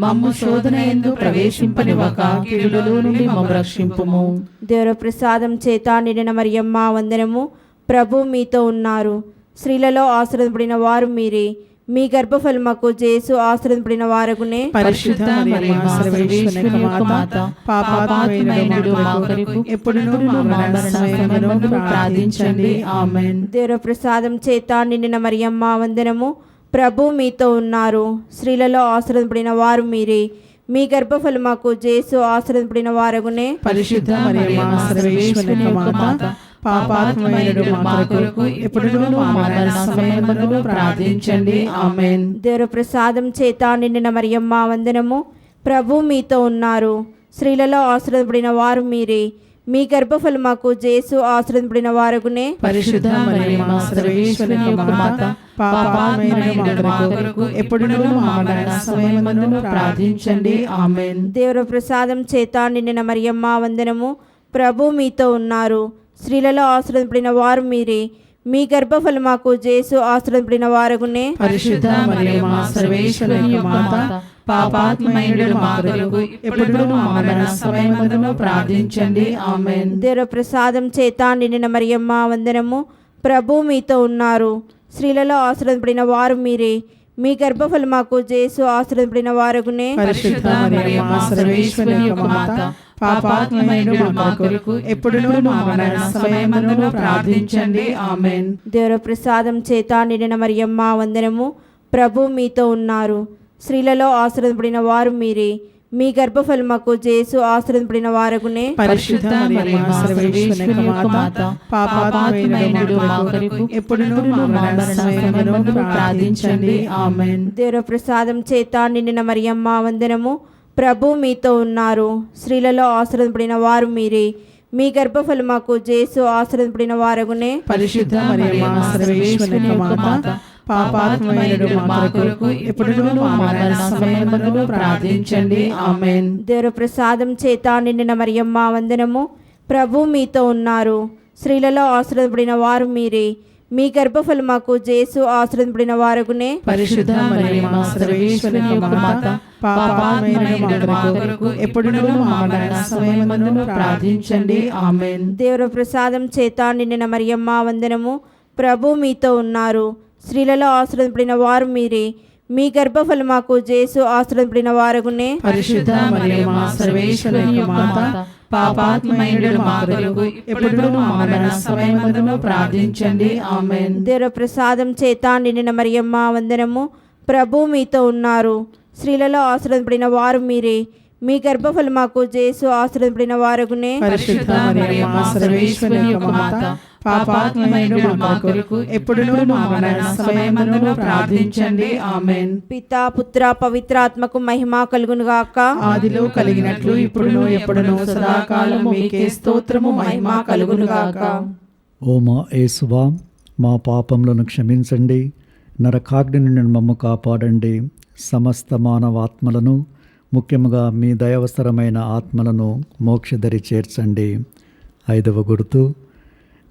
S4: మమ్ము శోధన యందు ప్రవేశింపనివ్వక కీడులో నుండి మమ్ము రక్షింపుము.
S6: దేవర ప్రసాదం చేత నిండిన మరియమ్మ వందనము. ప్రభు మీతో ఉన్నారు. స్త్రీలలో ఆశీర్వదింపబడిన వారు మీరే. మీ గర్భఫలముకు జేసు ఆశీర్వదింపబడిన వారగునే.
S3: పరిశుద్ధ మరియమ్మ సర్వేశ్వరుని యొక్క మాత, పాపాత్మయుడు మా కొరకు ఎప్పుడును మా మరణ సమయమందును ప్రార్థించండి. ఆమేన్.
S6: దేవర ప్రసాదం చేత నిండిన మరియమ్మ వందనము. ప్రభు మీతో ఉన్నారు. స్త్రీలలో ఆశీర్వదింపబడిన వారు మీరే. మీ గర్భఫలముకు జేసు ఆశీర్వదింపబడిన వారగునే.
S3: పరిశుద్ధ మరియమ్మ సర్వేశ్వరుని యొక్క మాత, పాపాత్మయుడు మా కొరకు ఎప్పుడును మా మరణ సమయమందును ప్రార్థించండి. ఆమేన్.
S6: దేవర ప్రసాదం చేత నిండిన మరియమ్మ వందనము. ప్రభు మీతో ఉన్నారు. స్త్రీలలో ఆశీర్వదింపబడిన వారు మీరే. మీ గర్భఫలముకు జేసు ఆశీర్వదింపబడిన వారగునే.
S3: పరిశుద్ధ మరియమ్మ సర్వేశ్వరుని యొక్క మాత, పాపాత్మైన మా కొరకు ఎప్పుడునూ మా మరణ సమయమందును ప్రార్థించండి. ఆమేన్.
S6: దేవుని ప్రసాదం చేత నిండిన మరియమ్మ వందనము. ప్రభు మీతో ఉన్నారు. స్త్రీలలో ఆశీర్వదింపబడిన వారు మీరే. మీ గర్భఫలమాకు జేసు ఆశీర్వదింపబడిన వారగునే.
S3: పరిశుద్ధ మరియమ్మ సర్వేశ్వరుని యొక్క మాత, పాపాత్మైన మా కొరకు ఎప్పుడునూ మా మరణ సమయమందును ప్రార్థించండి. ఆమేన్.
S6: దేవుని ప్రసాదం చేత నిండిన మరియమ్మ వందనము. ప్రభు మీతో ఉన్నారు. స్త్రీలలో ఆశీర్వదింపబడిన వారు మీరే. మీ గర్భఫలమాకు జేసు ఆశీర్వదింపబడిన వారగునే.
S3: పరిశుద్ధ మరియమ్మ సర్వేశ్వరుని యొక్క మాత, పాపాత్మైన మా కొరకు ఎప్పుడునూ మా మరణ సమయమందును ప్రార్థించండి. ఆమేన్.
S6: దేవుని ప్రసాదం చేత నిండిన మరియమ్మ వందనము. ప్రభు మీతో ఉన్నారు. స్త్రీలలో ఆశీర్వదింపబడిన వారు మీరే. మీ గర్భఫలమాకు జేసు ఆశీర్వదింపబడిన వారగునే.
S3: పరిశుద్ధ మరియమ్మ సర్వేశ్వరుని యొక్క మాత, పాపాత్మైన మా కొరకు ఎప్పుడునూ మా మరణ సమయమందును ప్రార్థించండి. ఆమేన్.
S6: దేవుని ప్రసాదం చేత నిండిన మరియమ్మ వందనము. ప్రభు మీతో ఉన్నారు. స్త్రీలలో ఆశీర్వదింపబడిన వారు మీరే. మీ గర్భఫలమాకు జేసు ఆశీర్వదింపబడిన వారగునే.
S3: పరిశుద్ధ మరియమ్మ సర్వేశ్వరుని యొక్క మాత, పాపాత్మైన మా కొరకు ఎప్పుడునూ మా మరణ సమయమందును ప్రార్థించండి. ఆమేన్.
S6: దేవుని ప్రసాదం చేత నిండిన మరియమ్మ వందనము. ప్రభు మీతో ఉన్నారు. స్త్రీలలో ఆశీర్వదింపబడిన వారు మీరే. మీ గర్భఫలమాకు జేసు ఆశీర్వదింపబడిన వారగునే.
S3: పరిశుద్ధ మరియమ్మ సర్వేశ్వరుని యొక్క మాత, పాపాత్మైన మా కొరకు ఎప్పుడునూ మా మరణ సమయమందును ప్రార్థించండి. ఆమేన్.
S6: దేవుని ప్రసాదం చేత నిండిన మరియమ్మ వందనము. ప్రభు మీతో ఉన్నారు. స్త్రీలలో ఆశీర్వదింపబడిన వారు మీరే. మీ గర్భఫలమాకు జేసు ఆశీర్వదింపబడిన వారగునే.
S3: పరిశుద్ధ మరియమ్మ సర్వేశ్వరుని యొక్క మాత, పాపాత్మైన మా కొరకు ఎప్పుడునూ మా మరణ సమయమందును ప్రార్థించండి. ఆమేన్.
S6: దేవుని ప్రసాదం చేత నిండిన మరియమ్మ వందనము. ప్రభు మీతో ఉన్నారు. స్త్రీలలో ఆశీర్వదింపబడిన వారు మీరే. మీ గర్భఫలమాకు జేసు ఆశీర్వదింపబడిన వారగునే.
S3: పరిశుద్ధ మరియమ్మ సర్వేశ్వరుని యొక్క మాత, పాపాత్మైన మా కొరకు ఎప్పుడునూ మా మరణ సమయమందును ప్రార్థించండి. ఆమేన్.
S6: పితా పుత్ర పవిత్రాత్మకు మహిమ కలుగును గాక.
S3: ఆదిలో కలిగినట్లు ఇప్పుడును ఎప్పుడును సదాకాలము మీకే స్తోత్రము మహిమ కలుగును గాక.
S2: ఓ మా యేసువా, మా పాపములను క్షమించండి, నరకాగ్ని నుండి మమ్ము కాపాడండి, సమస్త మానవాత్మలను ముఖ్యముగా మీ దయవసరమైన ఆత్మలను మోక్షదరి చేర్చండి. 5వ గుర్తు,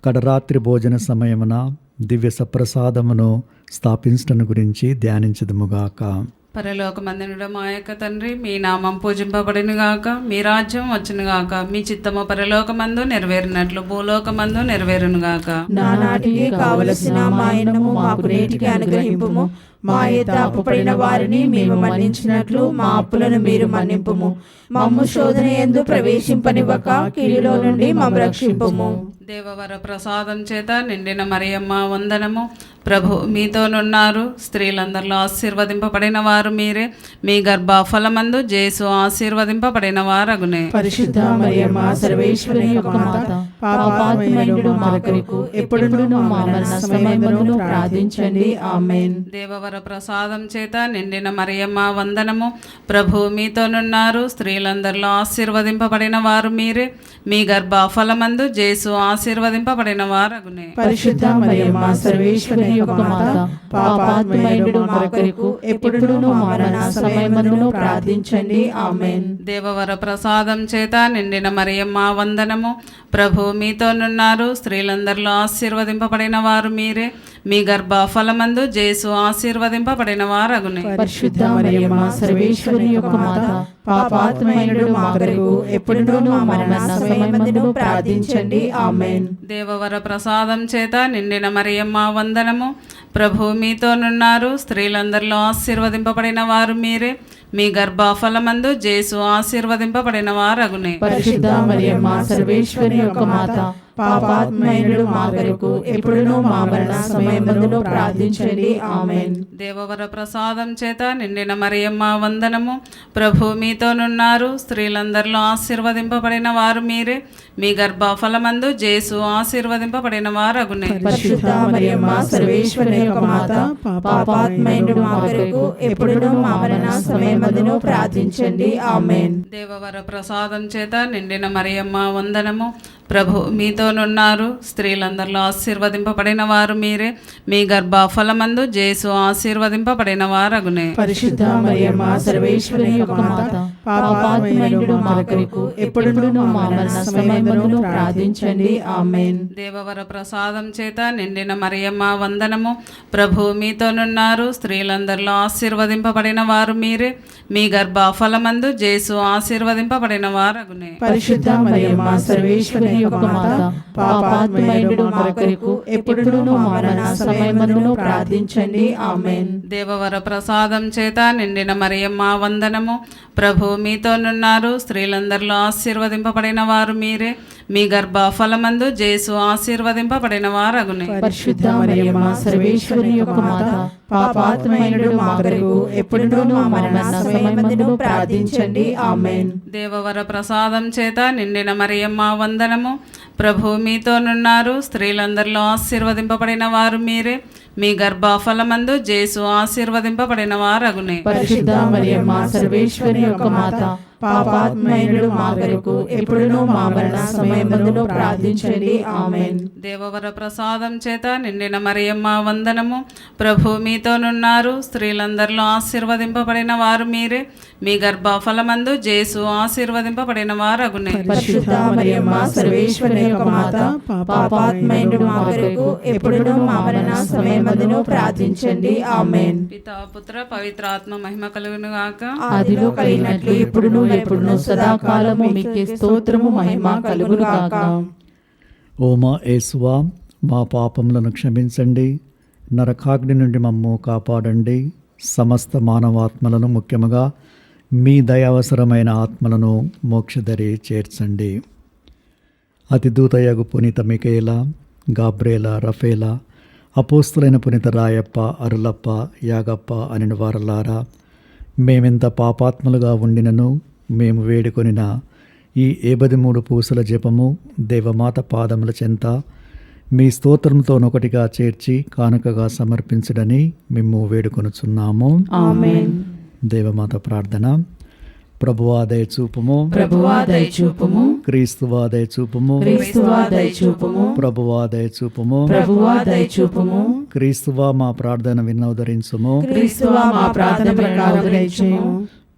S2: కడరాత్రి భోజన సమయమున దివ్య సప్రసాదమును స్థాపించడం గురించి ధ్యానించదుముగాక.
S7: పరలోకమందునుడ మా యొక్క తండ్రి, మీ నామం పూజింపబడిన గాక, మీ రాజ్యం వచ్చును గాక, మీ చిత్తము పరలోకమందు నెరవేరినట్లు భూలోకమందు నెరవేరును గాక.
S3: నానాటికి కావలసిన మా అన్నము మాకు నేటికి అనుగ్రహింపుము. మా యొద్ద అప్పుపడిన వారిని మేము మన్నించినట్లు మా అప్పులను మీరు మన్నింపుము. మమ్ము శోధన యందు ప్రవేశింపనివ్వక కీడులో నుండి మమ్ము రక్షింపుము.
S7: దేవవర ప్రసాదం చేత నిండిన మరియమ్మ వందనము. ప్రభు మీతోనున్నారు. స్త్రీలందరిలో ఆశీర్వదింపబడిన వారు మీరే. మీ గర్భఫలమందు జేసు ఆశీర్వదింపబడిన వారగునే.
S3: పరిశుద్ధ మరియమ్మ సర్వేశ్వరుని యొక్క మాత, పాపాత్మైన మా కొరకు ఎప్పుడునూ మా మరణ సమయమందును ప్రార్థించండి. ఆమేన్.
S7: దేవవర ప్రసాదం చేత నిండిన మరియమ్మ వందనము. ప్రభు మీతోనున్నారు. స్త్రీలందరిలో ఆశీర్వదింపబడిన వారు మీరే. మీ గర్భఫలమందు జేసు ఆశీర్వదింపబడిన వారగునే.
S3: పరిశుద్ధ మరియమ్మ సర్వేశ్వరుని యొక్క మాత, పాపాత్మైన మా కొరకు ఎప్పుడునూ మా మరణ సమయమందును ప్రార్థించండి. ఆమేన్.
S7: దేవవర ప్రసాదం చేత నిండిన మరియమ్మ వందనము. ప్రభు మీతోనున్నారు. స్త్రీలందరిలో ఆశీర్వదింపబడిన వారు మీరే. మీ గర్భఫలమందు జేసు ఆశీర్వదింపబడిన వారగునే.
S3: పరిశుద్ధ మరియమ్మ సర్వేశ్వరుని యొక్క మాత, పాపాత్మైన మా కొరకు ఎప్పుడునూ మా మరణ సమయమందును ప్రార్థించండి. ఆమేన్.
S7: దేవవర ప్రసాదం చేత నిండిన మరియమ్మ వందనము. ప్రభు మీతోనున్నారు. స్త్రీలందరిలో ఆశీర్వదింపబడిన వారు మీరే. మీ గర్భఫలమందు జేసు ఆశీర్వదింపబడిన వారగునే.
S3: పరిశుద్ధ మరియమ్మ సర్వేశ్వరుని యొక్క మాత, పాపాత్మైన మా కొరకు ఎప్పుడునూ మా మరణ సమయమందును ప్రార్థించండి. ఆమేన్.
S7: దేవవర ప్రసాదం చేత నిండిన మరియమ్మ వందనము. ప్రభు మీతోనున్నారు. స్త్రీలందరిలో ఆశీర్వదింపబడిన వారు మీరే. మీ గర్భఫలమందు జేసు ఆశీర్వదింపబడిన వారగునే.
S3: పరిశుద్ధ మరియమ్మ సర్వేశ్వరుని యొక్క మాత, పాపాత్మైన మా కొరకు ఎప్పుడునూ మా మరణ సమయమందును సమయమందును ప్రార్థించండి. ఆమేన్.
S7: దేవవర ప్రసాదం చేత నిండిన మరియమ్మ వందనము. ప్రభు మీతోనున్నారు, స్త్రీలందరిలో ఆశీర్వదింపబడిన వారు మీరే. మీ గర్భ ఫలమందు జేసు ఆశీర్వదింపబడిన వారగునే.
S3: పరిశుద్ధ మరియమ్మ సర్వేశ్వరుని యొక్క మాత, పాపాత్ములైన మా కొరకు ఎప్పుడును మా మరణ సమయమందును ప్రార్థించండి. ఆమేన్.
S7: దేవవర ప్రసాదం చేత నిండిన మరియమ్మ వందనము. ప్రభు మీతోనున్నారు, స్త్రీలందరిలో ఆశీర్వదింపబడిన వారు మీరే. మీ గర్భ ఫలమందు జేసు ఆశీర్వదింపబడిన వారగునే.
S3: పరిశుద్ధ మరియమ్మ సర్వేశ్వరుని యొక్క మాత, పాపాత్ములైన మా కొరకు ఎప్పుడును మా మరణ సమయమందును ప్రార్థించండి. ఆమేన్.
S7: దేవవర ప్రసాదం చేత నిండిన మరియమ్మ వందనము. ప్రభు మీతోనున్నారు, స్త్రీలందరిలో ఆశీర్వదింపబడిన వారు మీరే. మీ గర్భ ఫలమందు జేసు ఆశీర్వదింపబడిన వారగునే.
S3: పరిశుద్ధ మరియమ్మ సర్వేశ్వరుని యొక్క మాత, పాపాత్ములైన మా కొరకు ఎప్పుడును మా మరణ సమయమందును ప్రార్థించండి. ఆమేన్.
S7: దేవవర ప్రసాదం చేత నిండిన మరియమ్మ వందనము. ప్రభు మీతోనున్నారు, స్త్రీలందరిలో ఆశీర్వదింపబడిన వారు మీరే. మీ గర్భ ఫలమందు జేసు ఆశీర్వదింపబడిన వారగునే.
S3: పరిశుద్ధ మరియమ్మ సర్వేశ్వరుని యొక్క మాత, పాపాత్ములైన మా కొరకు ఎప్పుడును మా మరణ సమయమందును ప్రార్థించండి. ఆమేన్.
S7: దేవవర ప్రసాదం చేత నిండిన మరియమ్మ వందనము. ప్రభు మీతోనున్నారు, స్త్రీలందరిలో ఆశీర్వదింపబడిన వారు మీరే. మీ గర్భ ఫలమందు జేసు ఆశీర్వదింపబడిన వారగునే.
S3: పరిశుద్ధ మరియమ్మ సర్వేశ్వరుని యొక్క మాత, పాపాత్ములైన మా కొరకు ఎప్పుడును మా మరణ సమయమందును ప్రార్థించండి. ఆమేన్.
S7: పితా పుత్ర పవిత్రాత్మ మహిమ కలుగును గాక.
S3: ఆదిలో కలిగినట్లు ఎప్పుడును ఎప్పుడును సదాకాలము మీకే స్తోత్రము మహిమ కలుగును గాక.
S2: ఓ మా యేసువా, మా పాపములను క్షమించండి, నరకాగ్ని నుండి మమ్ము కాపాడండి, సమస్త మానవాత్మలను ముఖ్యముగా మీ దయావసరమైన ఆత్మలను మోక్షదరి చేర్చండి. అతిదూతయగు పునీత మికేలా, గాబ్రేలా, రఫేలా, అపోస్తులైన పునీత రాయప్ప, అరులప్ప, యాగప్ప అనిన వారలారా, మేమెంత పాపాత్ములుగా ఉండినను మేము వేడుకొనిన ఈ 73 పూసల జపము దేవమాత పాదముల చెంత మీ స్తోత్రంతోనొకటిగా చేర్చి కానుకగా సమర్పించడని మేము వేడుకొనుచున్నాము.
S3: ఆమేన్.
S2: దేవమాత ప్రార్థన. ప్రభువా దయచూపుము,
S3: ప్రభువా దయచూపుము,
S2: క్రీస్తువా దయచూపుము,
S3: క్రీస్తువా దయచూపుము,
S2: ప్రభువా దయచూపుము,
S3: ప్రభువా దయచూపుము,
S2: క్రీస్తువా మా ప్రార్థన విన్నోదరించుము.
S3: క్రీస్తువా మా ప్రార్థన ప్రకారము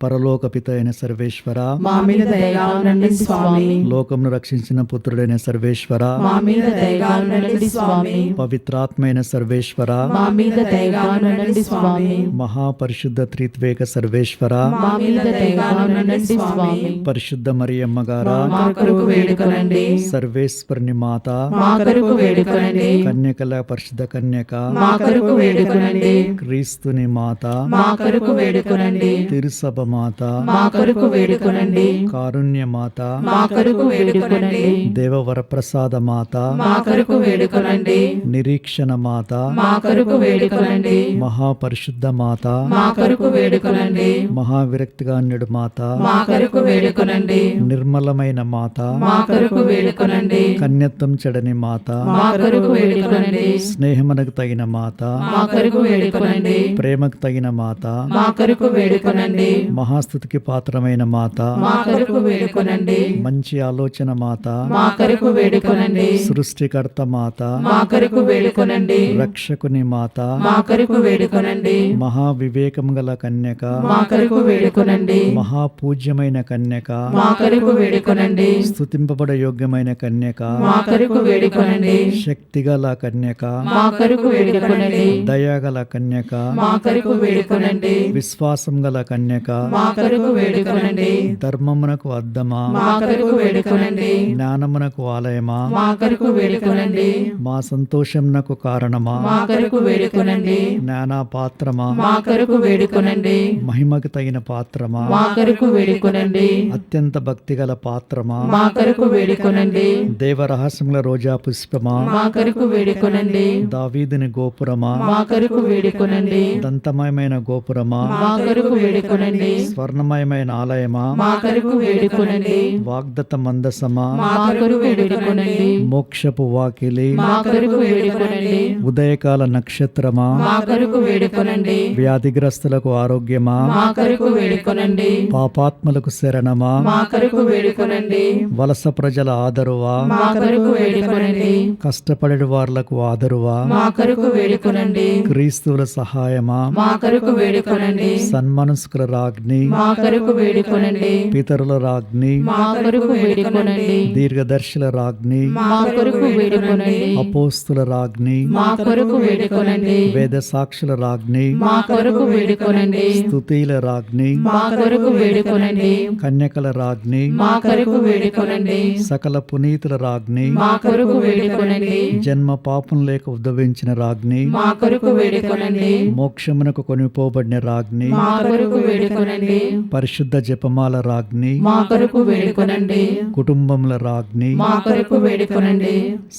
S2: పరలోక పిత అయిన సర్వేశ్వర,
S3: మా మీద దయగా ఉండండి స్వామి.
S2: లోకమును రక్షించిన పుత్రుడైన సర్వేశ్వర,
S3: మా మీద దయగా ఉండండి స్వామి.
S2: పవిత్రాత్మైన సర్వేశ్వర,
S3: మా మీద దయగా ఉండండి స్వామి.
S2: మహాపరిశుద్ధ త్రిత్వేక సర్వేశ్వర,
S3: మా మీద దయగా ఉండండి స్వామి.
S2: పరిశుద్ధ మరియమ్మ గారా,
S3: మా కొరకు వేడుకొనండి.
S2: సర్వేశ్వరుని మాత,
S3: మా కొరకు వేడుకొనండి.
S2: కన్యకల పరిశుద్ధ కన్యక,
S3: మా కొరకు వేడుకొనండి.
S2: క్రీస్తుని మాత,
S3: మా కొరకు వేడుకొనండి.
S2: తిరుసభ మాత,
S3: మా కొరకు వేడుకొనండి.
S2: కారుణ్య మాత,
S3: మా కొరకు వేడుకొనండి.
S2: దేవవరప్రసాద మాత,
S3: మా కొరకు వేడుకొనండి.
S2: నిరీక్షణ మాత,
S3: మా కొరకు వేడుకొనండి.
S2: మహాపరిశుద్ధ మాత,
S3: మా కొరకు వేడుకొనండి.
S2: మహావిరక్తిగాన్యుడు మాత,
S3: మా కొరకు వేడుకొనండి.
S2: నిర్మలమైన మాత,
S3: మా కొరకు వేడుకొనండి.
S2: కన్యత్వం చెడని మాత,
S3: మా కొరకు వేడుకొనండి.
S2: స్నేహమునకు తగిన మాత,
S3: మా కొరకు వేడుకొనండి.
S2: ప్రేమకు తగిన మాత,
S3: మా కొరకు వేడుకొనండి.
S2: మహాస్థుతికి పాత్రమైన మాత,
S3: మా కొరకు వేడుకొనండి.
S2: మంచి ఆలోచన మాత,
S3: మా కొరకు వేడుకొనండి.
S2: సృష్టికర్త మాత,
S3: మా కొరకు వేడుకొనండి.
S2: రక్షకుని మాత,
S3: మా కొరకు వేడుకొనండి.
S2: మహావివేకం గల కన్యక,
S3: మా కొరకు వేడుకొనండి.
S2: మహాపూజ్యమైన కన్యక,
S3: మా కొరకు వేడుకొనండి.
S2: స్తుతింపబడ యోగ్యమైన కన్యక,
S3: మా కొరకు వేడుకొనండి.
S2: శక్తిగల కన్యక,
S3: మా కొరకు వేడుకొనండి.
S2: దయాగల కన్యక,
S3: మా కొరకు వేడుకొనండి.
S2: విశ్వాసం గల కన్యక,
S3: మా కొరకు వేడుకొనండి.
S2: ధర్మమునకు అద్దమా,
S3: మా కొరకు వేడుకొనండి.
S2: జ్ఞానమునకు ఆలయమా,
S3: మా కొరకు వేడుకొనండి.
S2: మా సంతోషమునకు కారణమా,
S3: మా కొరకు వేడుకొనండి.
S2: జ్ఞాన పాత్రమా,
S3: మా కొరకు వేడుకొనండి.
S2: మహిమకు తగిన పాత్రమా,
S3: మా కొరకు వేడుకొనండి.
S2: అత్యంత భక్తిగల పాత్రమా,
S3: మా కొరకు వేడుకొనండి.
S2: దేవరహస్యముల రోజా పుష్పమా,
S3: మా కొరకు వేడుకొనండి.
S2: దావీదుని గోపురమా,
S3: మా కొరకు వేడుకొనండి.
S2: దంతమయమైన గోపురమా,
S3: మా కొరకు వేడుకొనండి.
S2: స్వర్ణమయమైన ఆలయమా,
S4: మా కొరకు వేడుకొనండి.
S2: వాగ్దత్త మందసమా,
S4: మా కొరకు వేడుకొనండి.
S2: మోక్షపు వాకిలి,
S4: మా కొరకు వేడుకొనండి.
S2: ఉదయకాల నక్షత్రమా,
S4: మా కొరకు వేడుకొనండి.
S2: వ్యాధిగ్రస్తులకు ఆరోగ్యమా,
S4: మా కొరకు వేడుకొనండి.
S2: పాపాత్మలకు శరణమా,
S4: మా కొరకు వేడుకొనండి.
S2: వలస ప్రజల ఆదరువా,
S4: మా కొరకు వేడుకొనండి.
S2: కష్టపడే వార్లకు ఆదరువా,
S4: మా కొరకు వేడుకొనండి.
S2: క్రీస్తువుల సహాయమా,
S4: మా కొరకు వేడుకొనండి.
S2: సన్మనస్కుల రాజ్ఞి,
S4: మా కొరకు వేడుకొనండి.
S2: పితరుల రాజ్ఞి,
S4: మా కొరకు వేడుకొనండి.
S2: దీర్ఘదర్శుల రాజ్ఞి,
S4: మా కొరకు వేడుకొనండి.
S2: అపోస్తుల రాజ్ఞి,
S4: మా కొరకు వేడుకొనండి.
S2: వేద సాక్షుల రాజ్ఞి,
S4: మా కొరకు వేడుకొనండి.
S2: స్తుతిల రాజ్ఞి,
S4: మా కొరకు వేడుకొనండి.
S2: కన్యకల రాజ్ఞి,
S4: మా కొరకు వేడుకొనండి.
S2: సకల పునీతుల రాజ్ఞి,
S4: మా కొరకు వేడుకొనండి.
S2: జన్మ పాపం లేక ఉద్భవించిన రాజ్ఞి,
S4: మా కొరకు వేడుకొనండి.
S2: మోక్షమునకు కొనిపోబడిన రాజ్ఞి,
S4: మా కొరకు వేడుకొనండి.
S2: పరిశుద్ధ జపమాల రాజ్ఞి,
S4: మా కొరకు వేడుకొనండి.
S2: కుటుంబముల రాజ్ఞి,
S4: మా కొరకు వేడుకొనండి.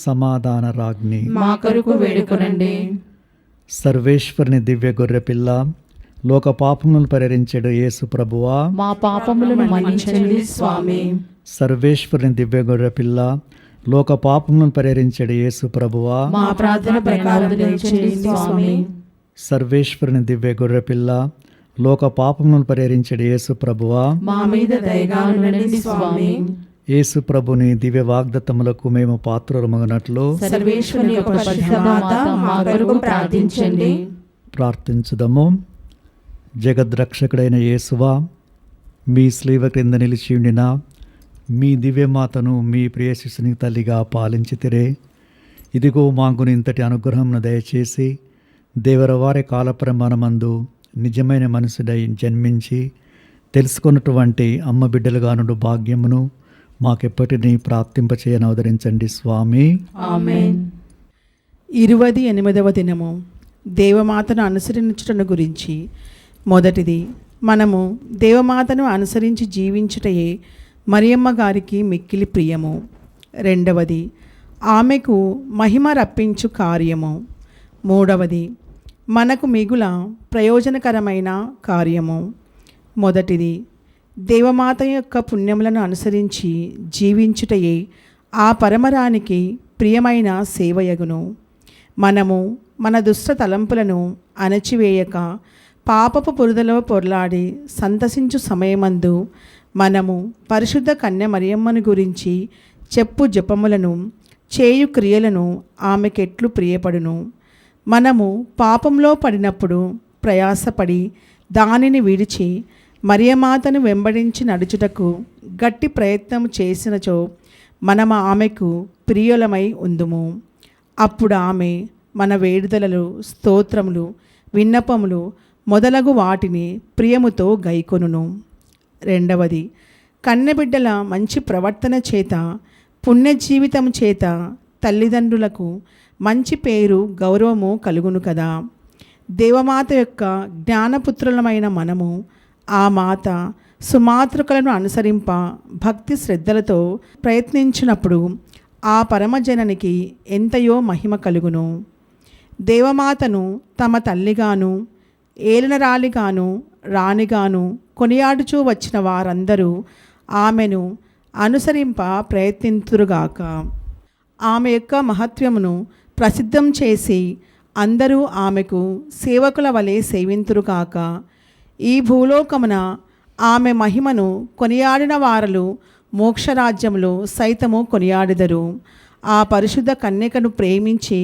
S2: సమాధాన రాజ్ఞి,
S4: మా కొరకు వేడుకొనండి.
S2: సర్వేశ్వరుని దివ్య గొర్రెపిల్ల, లోక పాపములను పరిహరించెడు యేసు ప్రభువా,
S5: మా పాపములను మన్నించండి స్వామి.
S2: సర్వేశ్వరుని దివ్య గొర్రెపిల్ల, లోక పాపములను పరిహరించెడు యేసు ప్రభువా,
S4: మా ప్రార్థన ప్రకారం చేయండి స్వామి.
S2: సర్వేశ్వరుని దివ్య గొర్రెపిల్ల, లోక పాపములను పరిహరించెడు యేసు ప్రభువా,
S4: మా మీద దయగా ఉండండి స్వామి.
S2: యేసు ప్రభుని దివ్య వాగ్దత్తములకు మేము పాత్రులమగునట్లు
S4: సర్వేశ్వరుని యొక్క పరిశుద్ధ మాత మా కొరకు ప్రార్థించండి.
S2: ప్రార్థించుదము. జగద్రక్షకుడైన యేసువా, మీ స్లీవ క్రింద నిలిచి ఉండిన మీ దివ్యమాతను మీ ప్రియ శిశుని తల్లిగా పాలించితిరే. ఇదిగో మాకు ఇంతటి అనుగ్రహంను దయచేసి దేవరవారి కాలప్రమాణమందు నిజమైన మనసుడై జన్మించి తెలుసుకున్నటువంటి అమ్మ బిడ్డలుగా నుండి భాగ్యమును మాకెప్పటినీ ప్రాప్తింపచేయని అవతరించండి స్వామి.
S4: ఆమేన్.
S3: 28వ దినము దేవమాతను అనుసరించుటను గురించి. మొదటిది, మనము దేవమాతను అనుసరించి జీవించుటయే మరియమ్మ గారికి మిక్కిలి ప్రియము. రెండవది, ఆమెకు మహిమ రప్పించు కార్యము. మూడవది, మనకు మిగుల ప్రయోజనకరమైన కార్యము. మొదటిది, దేవమాత యొక్క పుణ్యములను అనుసరించి జీవించుటయే ఆ పరమరానికి ప్రియమైన సేవయగును. మనము మన దుష్ట తలంపులను అణచివేయక పాపపు పురుదలో పొర్లాడి సంతసించు సమయమందు మనము పరిశుద్ధ కన్య మరియమ్మను గురించి చెప్పు జపములను చేయు క్రియలను ఆమెకెట్లు ప్రియపడును. మనము పాపంలో పడినప్పుడు ప్రయాసపడి దానిని విడిచి మరియమాతను వెంబడించి నడుచుటకు గట్టి ప్రయత్నం చేసినచో మనము ఆమెకు ప్రియులమై ఉందుము. అప్పుడు ఆమె మన వేడుదలలు, స్తోత్రములు, విన్నపములు మొదలగు వాటిని ప్రియముతో గైకొనును. రెండవది, కన్నెబిడ్డల మంచి ప్రవర్తన చేత, పుణ్య జీవితం చేత తల్లిదండ్రులకు మంచి పేరు, గౌరవము కలుగును కదా. దేవమాత యొక్క జ్ఞానపుత్రులమైన మనము ఆ మాత సుమాతృకలను అనుసరింప భక్తి శ్రద్ధలతో ప్రయత్నించినప్పుడు ఆ పరమజననికి ఎంతయో మహిమ కలుగును. దేవమాతను తమ తల్లిగాను, ఏలినరాలిగాను, రాణిగాను కొనియాడుచూ వచ్చిన వారందరూ ఆమెను అనుసరింప ప్రయత్నింతురుగాక. ఆమె యొక్క మహత్వమును ప్రసిద్ధం చేసి అందరూ ఆమెకు సేవకుల వలె సేవింతురుగాక. ఈ భూలోకమున ఆమె మహిమను కొనియాడిన వారలు మోక్షరాజ్యములో సైతము కొనియాడెదరు. ఆ పరిశుద్ధ కన్యకను ప్రేమించి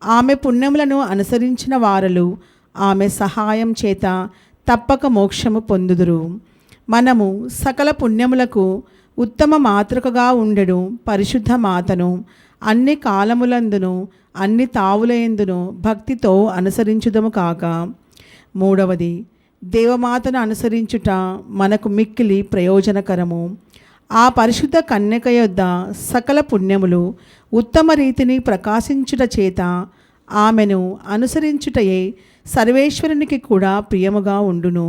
S3: ఆమె పుణ్యములను అనుసరించిన వారలు ఆమె సహాయం చేత తప్పక మోక్షము పొందుదురు. మనము సకల పుణ్యములకు ఉత్తమ మాతృకగా ఉండెడు పరిశుద్ధ మాతను అన్ని కాలములందును అన్ని తావులయందును భక్తితో అనుసరించుదము కాక. మూడవది, దేవమాతను అనుసరించుట మనకు మిక్కిలి ప్రయోజనకరము. ఆ పరిశుద్ధ కన్యక యొద్ద సకల పుణ్యములు ఉత్తమ రీతిని ప్రకాశించుట చేత ఆమెను అనుసరించుటయే సర్వేశ్వరునికి కూడా ప్రియముగా ఉండును.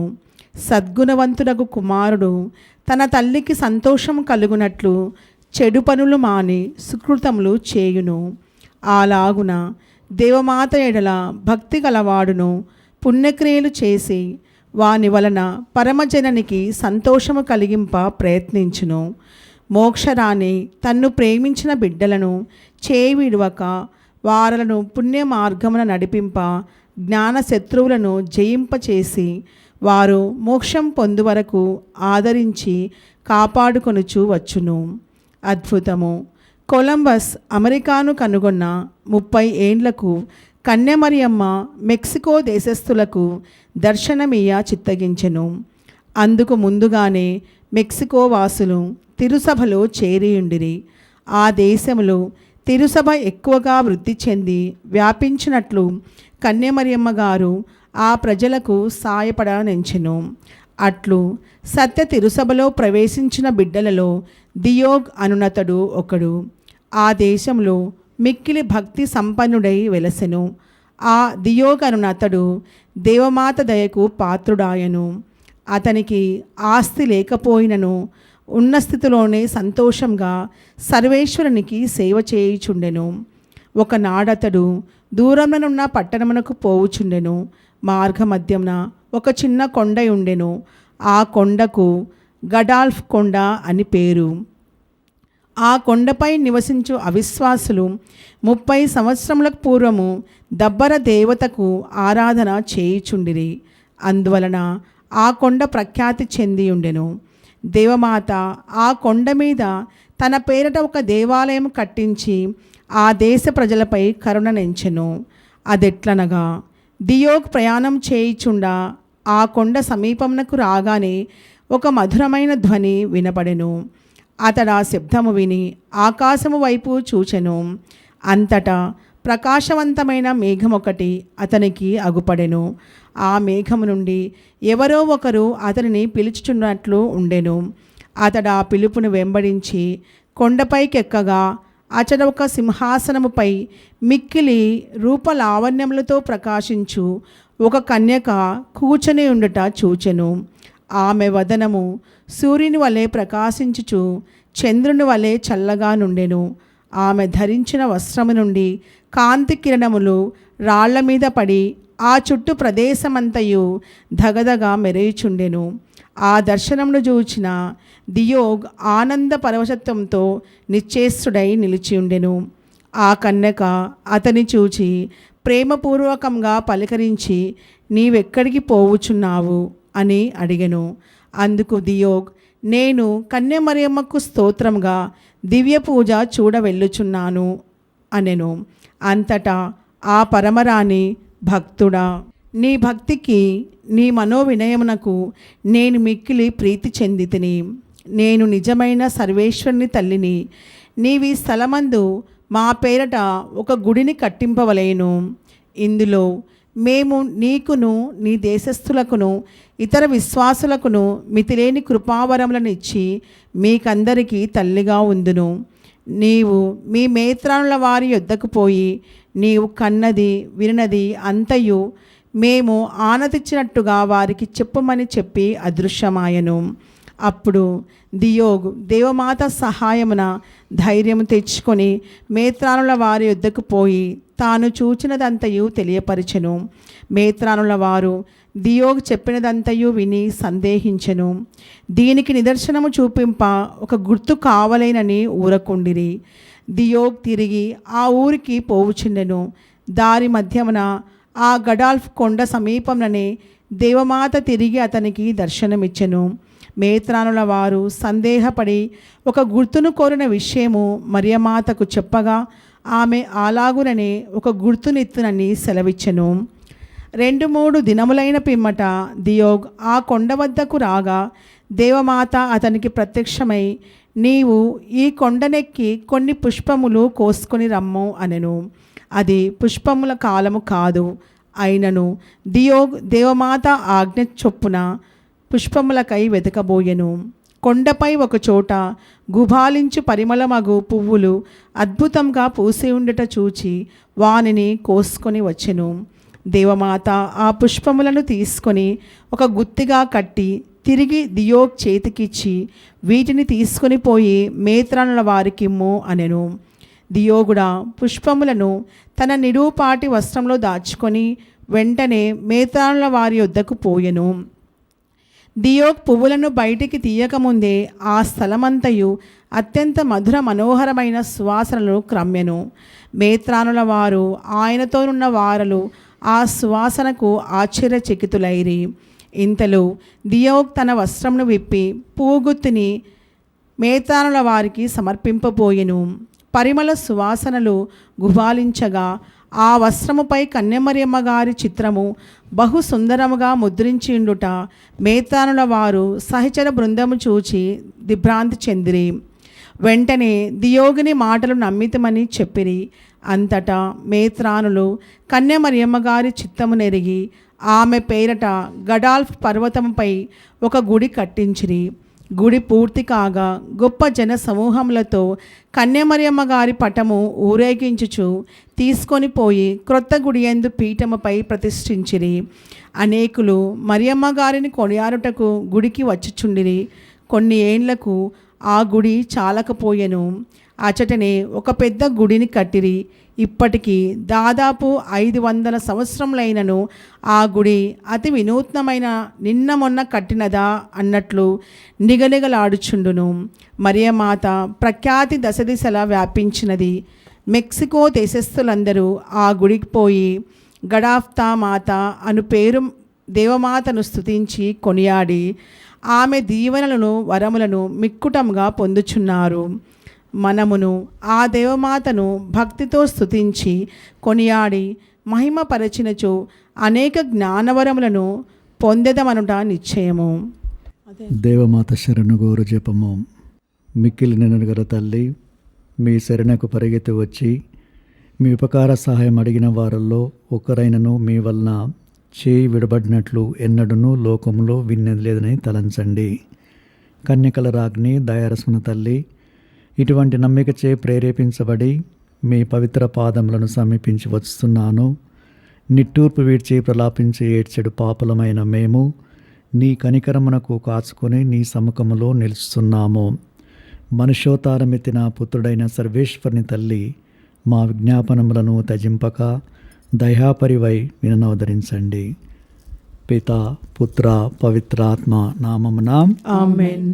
S3: సద్గుణవంతుడగు కుమారుడు తన తల్లికి సంతోషం కలుగునట్లు చెడు పనులు మాని సుకృతములు చేయును. అలాగున దేవమాత ఎడల భక్తి గలవాడును పుణ్యక్రియలు చేసి వాని వలన పరమజననికి సంతోషము కలిగింప ప్రయత్నించును. మోక్షరాణి తన్ను ప్రేమించిన బిడ్డలను చేవిడవక వారలను పుణ్య మార్గమున నడిపింప జ్ఞాన శత్రువులను జయింపచేసి వారు మోక్షం పొందు వరకు ఆదరించి కాపాడుకొనుచు వచ్చును. అద్భుతము. కొలంబస్ అమెరికాను కనుగొన్న 30 ఏండ్లకు కన్యమరియమ్మ మెక్సికో దేశస్థులకు దర్శనమియ్య చిత్తగించెను. అందుకు ముందుగానే మెక్సికో వాసులు తిరుసభలో చేరియుండిరి. ఆ దేశంలో తిరుసభ ఎక్కువగా వృద్ధి చెంది వ్యాపించినట్లు కన్యమరియమ్మ గారు ఆ ప్రజలకు సాయపడనెంచెను. అట్లు సత్య తిరుసభలో ప్రవేశించిన బిడ్డలలో దియోగ్ అనునతడు ఒకడు. ఆ దేశంలో మిక్కిలి భక్తి సంపన్నుడై వెలసెను. ఆ దియోగ్ అనునతడు దేవమాత దయకు పాత్రుడాయను. అతనికి ఆస్తి లేకపోయినను ఉన్న స్థితిలోనే సంతోషంగా సర్వేశ్వరునికి సేవ చేయుచుండెను. ఒకనాడతడు దూరమునున్న పట్టణమునకు పోవుచుండెను. మార్గమధ్యమున ఒక చిన్న కొండ ఉండెను. ఆ కొండకు గడాల్ఫ్ కొండ అని పేరు. ఆ కొండపై నివసించు అవిశ్వాసులు 30 సంవత్సరములకు పూర్వము దబ్బర దేవతకు ఆరాధన చేయుచుండిరి. అందువలన ఆ కొండ ప్రఖ్యాతి చెంది ఉండెను. దేవమాత ఆ కొండ మీద తన పేరట ఒక దేవాలయం కట్టించి ఆ దేశ ప్రజలపై కరుణనెంచెను. అదెట్లనగా దియోగ్ ప్రయాణం చేయుచుండా ఆ కొండ సమీపమునకు రాగానే ఒక మధురమైన ధ్వని వినపడెను. అతడు ఆ శబ్దము విని ఆకాశము వైపు చూచెను. అంతటా ప్రకాశవంతమైన మేఘం ఒకటి అతనికి అగుపడెను. ఆ మేఘము నుండి ఎవరో ఒకరు అతనిని పిలుచుచున్నట్లు ఉండెను. అతడు ఆ పిలుపును వెంబడించి కొండపైకెక్కగా అతడు ఒక సింహాసనముపై మిక్కిలి రూపలావణ్యములతో ప్రకాశించు ఒక కన్యక కూర్చొని ఉండుట చూచెను. ఆమె వదనము సూర్యుని వలె ప్రకాశించుచు చంద్రుని వలె చల్లగా నుండెను. ఆమె ధరించిన వస్త్రము నుండి కాంతి కిరణములు రాళ్ల మీద పడి ఆ చుట్టూ ప్రదేశమంతయు ధగధగా మెరేయుచుండెను. ఆ దర్శనమును చూచిన దియోగ్ ఆనంద పరవశత్వంతో నిశ్చేష్టుడై నిలిచి ఉండెను. ఆ కన్యక అతని చూచి ప్రేమపూర్వకంగా పలకరించి నీవెక్కడికి పోవుచున్నావు అని అడిగెను. అందుకు దియోగ్ నేను కన్యమరియమ్మకు స్తోత్రంగా దివ్య పూజ చూడవెళ్ళుచున్నాను అనెను. అంతటా ఆ పరమరాణి భక్తుడా, నీ భక్తికి నీ మనోవినయమునకు నేను మిక్కిలి ప్రీతి చెందితిని. నేను నిజమైన సర్వేశ్వరుని తల్లిని. నీవి స్థలమందు మా పేరట ఒక గుడిని కట్టింపవలేను. ఇందులో మేము నీకును నీ దేశస్థులకును ఇతర విశ్వాసులకును మితిలేని కృపావరములను ఇచ్చి మీకందరికీ తల్లిగా ఉందును. నీవు మీ మేత్రానుల వారి యొద్దకు పోయి నీవు కన్నది విన్నది అంతయు మేము ఆనతిచ్చినట్టుగా వారికి చెప్పుమని చెప్పి అదృశ్యమాయను. అప్పుడు దియోగ్ దేవమాత సహాయమున ధైర్యము తెచ్చుకొని మేత్రానుల వారి యొద్దకు పోయి తాను చూచినదంతయు తెలియపరిచెను. మేత్రానుల వారు దియోగ్ చెప్పినదంతయు విని సందేహించెను. దీనికి నిదర్శనము చూపింప ఒక గుర్తు కావలేనని ఊరకుండిరి. దియోగ్ తిరిగి ఆ ఊరికి పోవుచుండెను. దారి మధ్యమున ఆ గడాల్ఫ్ కొండ సమీపంలోనే దేవమాత తిరిగి అతనికి దర్శనమిచ్చెను. మేత్రానుల వారు సందేహపడి ఒక గుర్తును కోరిన విషయము మరియమాతకు చెప్పగా ఆమె అలాగుననే ఒక గుర్తునిత్తునని సెలవిచ్చెను. 2-3 దినములైన పిమ్మట దియోగ్ ఆ కొండ వద్దకు రాగా దేవమాత అతనికి ప్రత్యక్షమై నీవు ఈ కొండనెక్కి కొన్ని పుష్పములు కోసుకొని రమ్ము అనెను. అది పుష్పముల కాలము కాదు. అయినను దియోగ్ దేవమాత ఆజ్ఞ చొప్పున పుష్పములకై వెతకబోయెను. కొండపై ఒకచోట గుబాలించు పరిమళమగు పువ్వులు అద్భుతంగా పూసి ఉండుట చూచి వానిని కోసుకొని వచ్చెను. దేవమాత ఆ పుష్పములను తీసుకొని ఒక గుత్తిగా కట్టి తిరిగి దియోగ్ చేతికిచ్చి వీటిని తీసుకొని పోయి మేత్రానుల వారికిమ్ము అనెను. దియోగుడా పుష్పములను తన నిడూపాటి వస్త్రంలో దాచుకొని వెంటనే మేత్రానుల వారి యొద్దకు పోయెను. దియోగ్ పువ్వులను బయటికి తీయకముందే ఆ స్థలమంతయు అత్యంత మధుర మనోహరమైన సువాసనలు క్రమ్యెను. మేత్రానుల వారు ఆయనతోనున్న వారలు ఆ సువాసనకు ఆశ్చర్యచకితులైరి. ఇంతలో దియోగ్ తన వస్త్రమును విప్పి పూగుత్తిని మేత్రానుల వారికి సమర్పింపబోయెను. పరిమళ సువాసనలు గుబాలించగా ఆ వస్త్రముపై కన్యమరియమ్మ గారి చిత్రము బహు సుందరముగా ముద్రించిండుట మేత్రానుల వారు సహచర బృందము చూచి దిగ్భ్రాంతి చెందిరి. వెంటనే దియోగిని మాటలు నమ్మితమని చెప్పిరి. అంతటా మేత్రానులు కన్యమరియమ్మ గారి చిత్తము నెరిగి ఆమె పేరట గడాల్ఫ్ పర్వతముపై ఒక గుడి కట్టించిరి. గుడి పూర్తి కాగా గొప్ప జన సమూహములతో కన్యమరియమ్మ గారి పటము ఊరేగించుచు తీసుకొని పోయి క్రొత్త గుడి యందు పీఠముపై ప్రతిష్ఠించిరి. అనేకులు మరియమ్మ గారిని కొనియాడుటకు గుడికి వచ్చుచుండిరి. కొన్ని ఏండ్లకు ఆ గుడి చాలకపోయెను. అచటనే ఒక పెద్ద గుడిని కట్టిరి. ఇప్పటికీ దాదాపు 500 సంవత్సరములైనను ఆ గుడి అతి వినూత్నమైన నిన్న మొన్న కట్టినదా అన్నట్లు నిగనిగలాడుచుండును. మరియమాత ప్రఖ్యాతి దశదిశలా వ్యాపించినది. మెక్సికో దేశస్థులందరూ ఆ గుడికి పోయి గడాఫ్తా మాత అను పేరు దేవమాతను స్తుతించి కొనియాడి ఆమె దీవెనలను వరములను మిక్కుటంగా పొందుచున్నారు. మనమును ఆ దేవమాతను భక్తితో స్తుతించి కొనియాడి మహిమపరచినచో అనేక జ్ఞానవరములను పొందెదమనుట నిశ్చయము.
S2: దేవమాత శరణుగోరు జపము. మిక్కిలి నెనగల తల్లి, మీ శరణకు పరిగెత్తి వచ్చి మీ ఉపకార సహాయం అడిగిన వారిలో ఒకరైనను మీ వలన చేయి విడబడినట్లు ఎన్నడూనూ లోకములో విన్నది లేదని తలంచండి. కన్యకల రాజ్ఞి దయారసమున తల్లి, ఇటువంటి నమ్మికచే ప్రేరేపించబడి మీ పవిత్ర పాదములను సమీపించి వస్తున్నాను. నిట్టూర్పు వీడ్చి ప్రలాపించి ఏడ్చెడు పాపలమైన మేము నీ కనికరమునకు కాచుకొని నీ సముఖములో నిలుస్తున్నాము. మనుష్యోతారమెత్తిన పుత్రుడైన సర్వేశ్వరుని తల్లి, మా విజ్ఞాపనములను త్యజింపక దయాపరివై విననవదరించండి. పిత పుత్ర పవిత్రాత్మ నామమున
S3: ఆమేన్.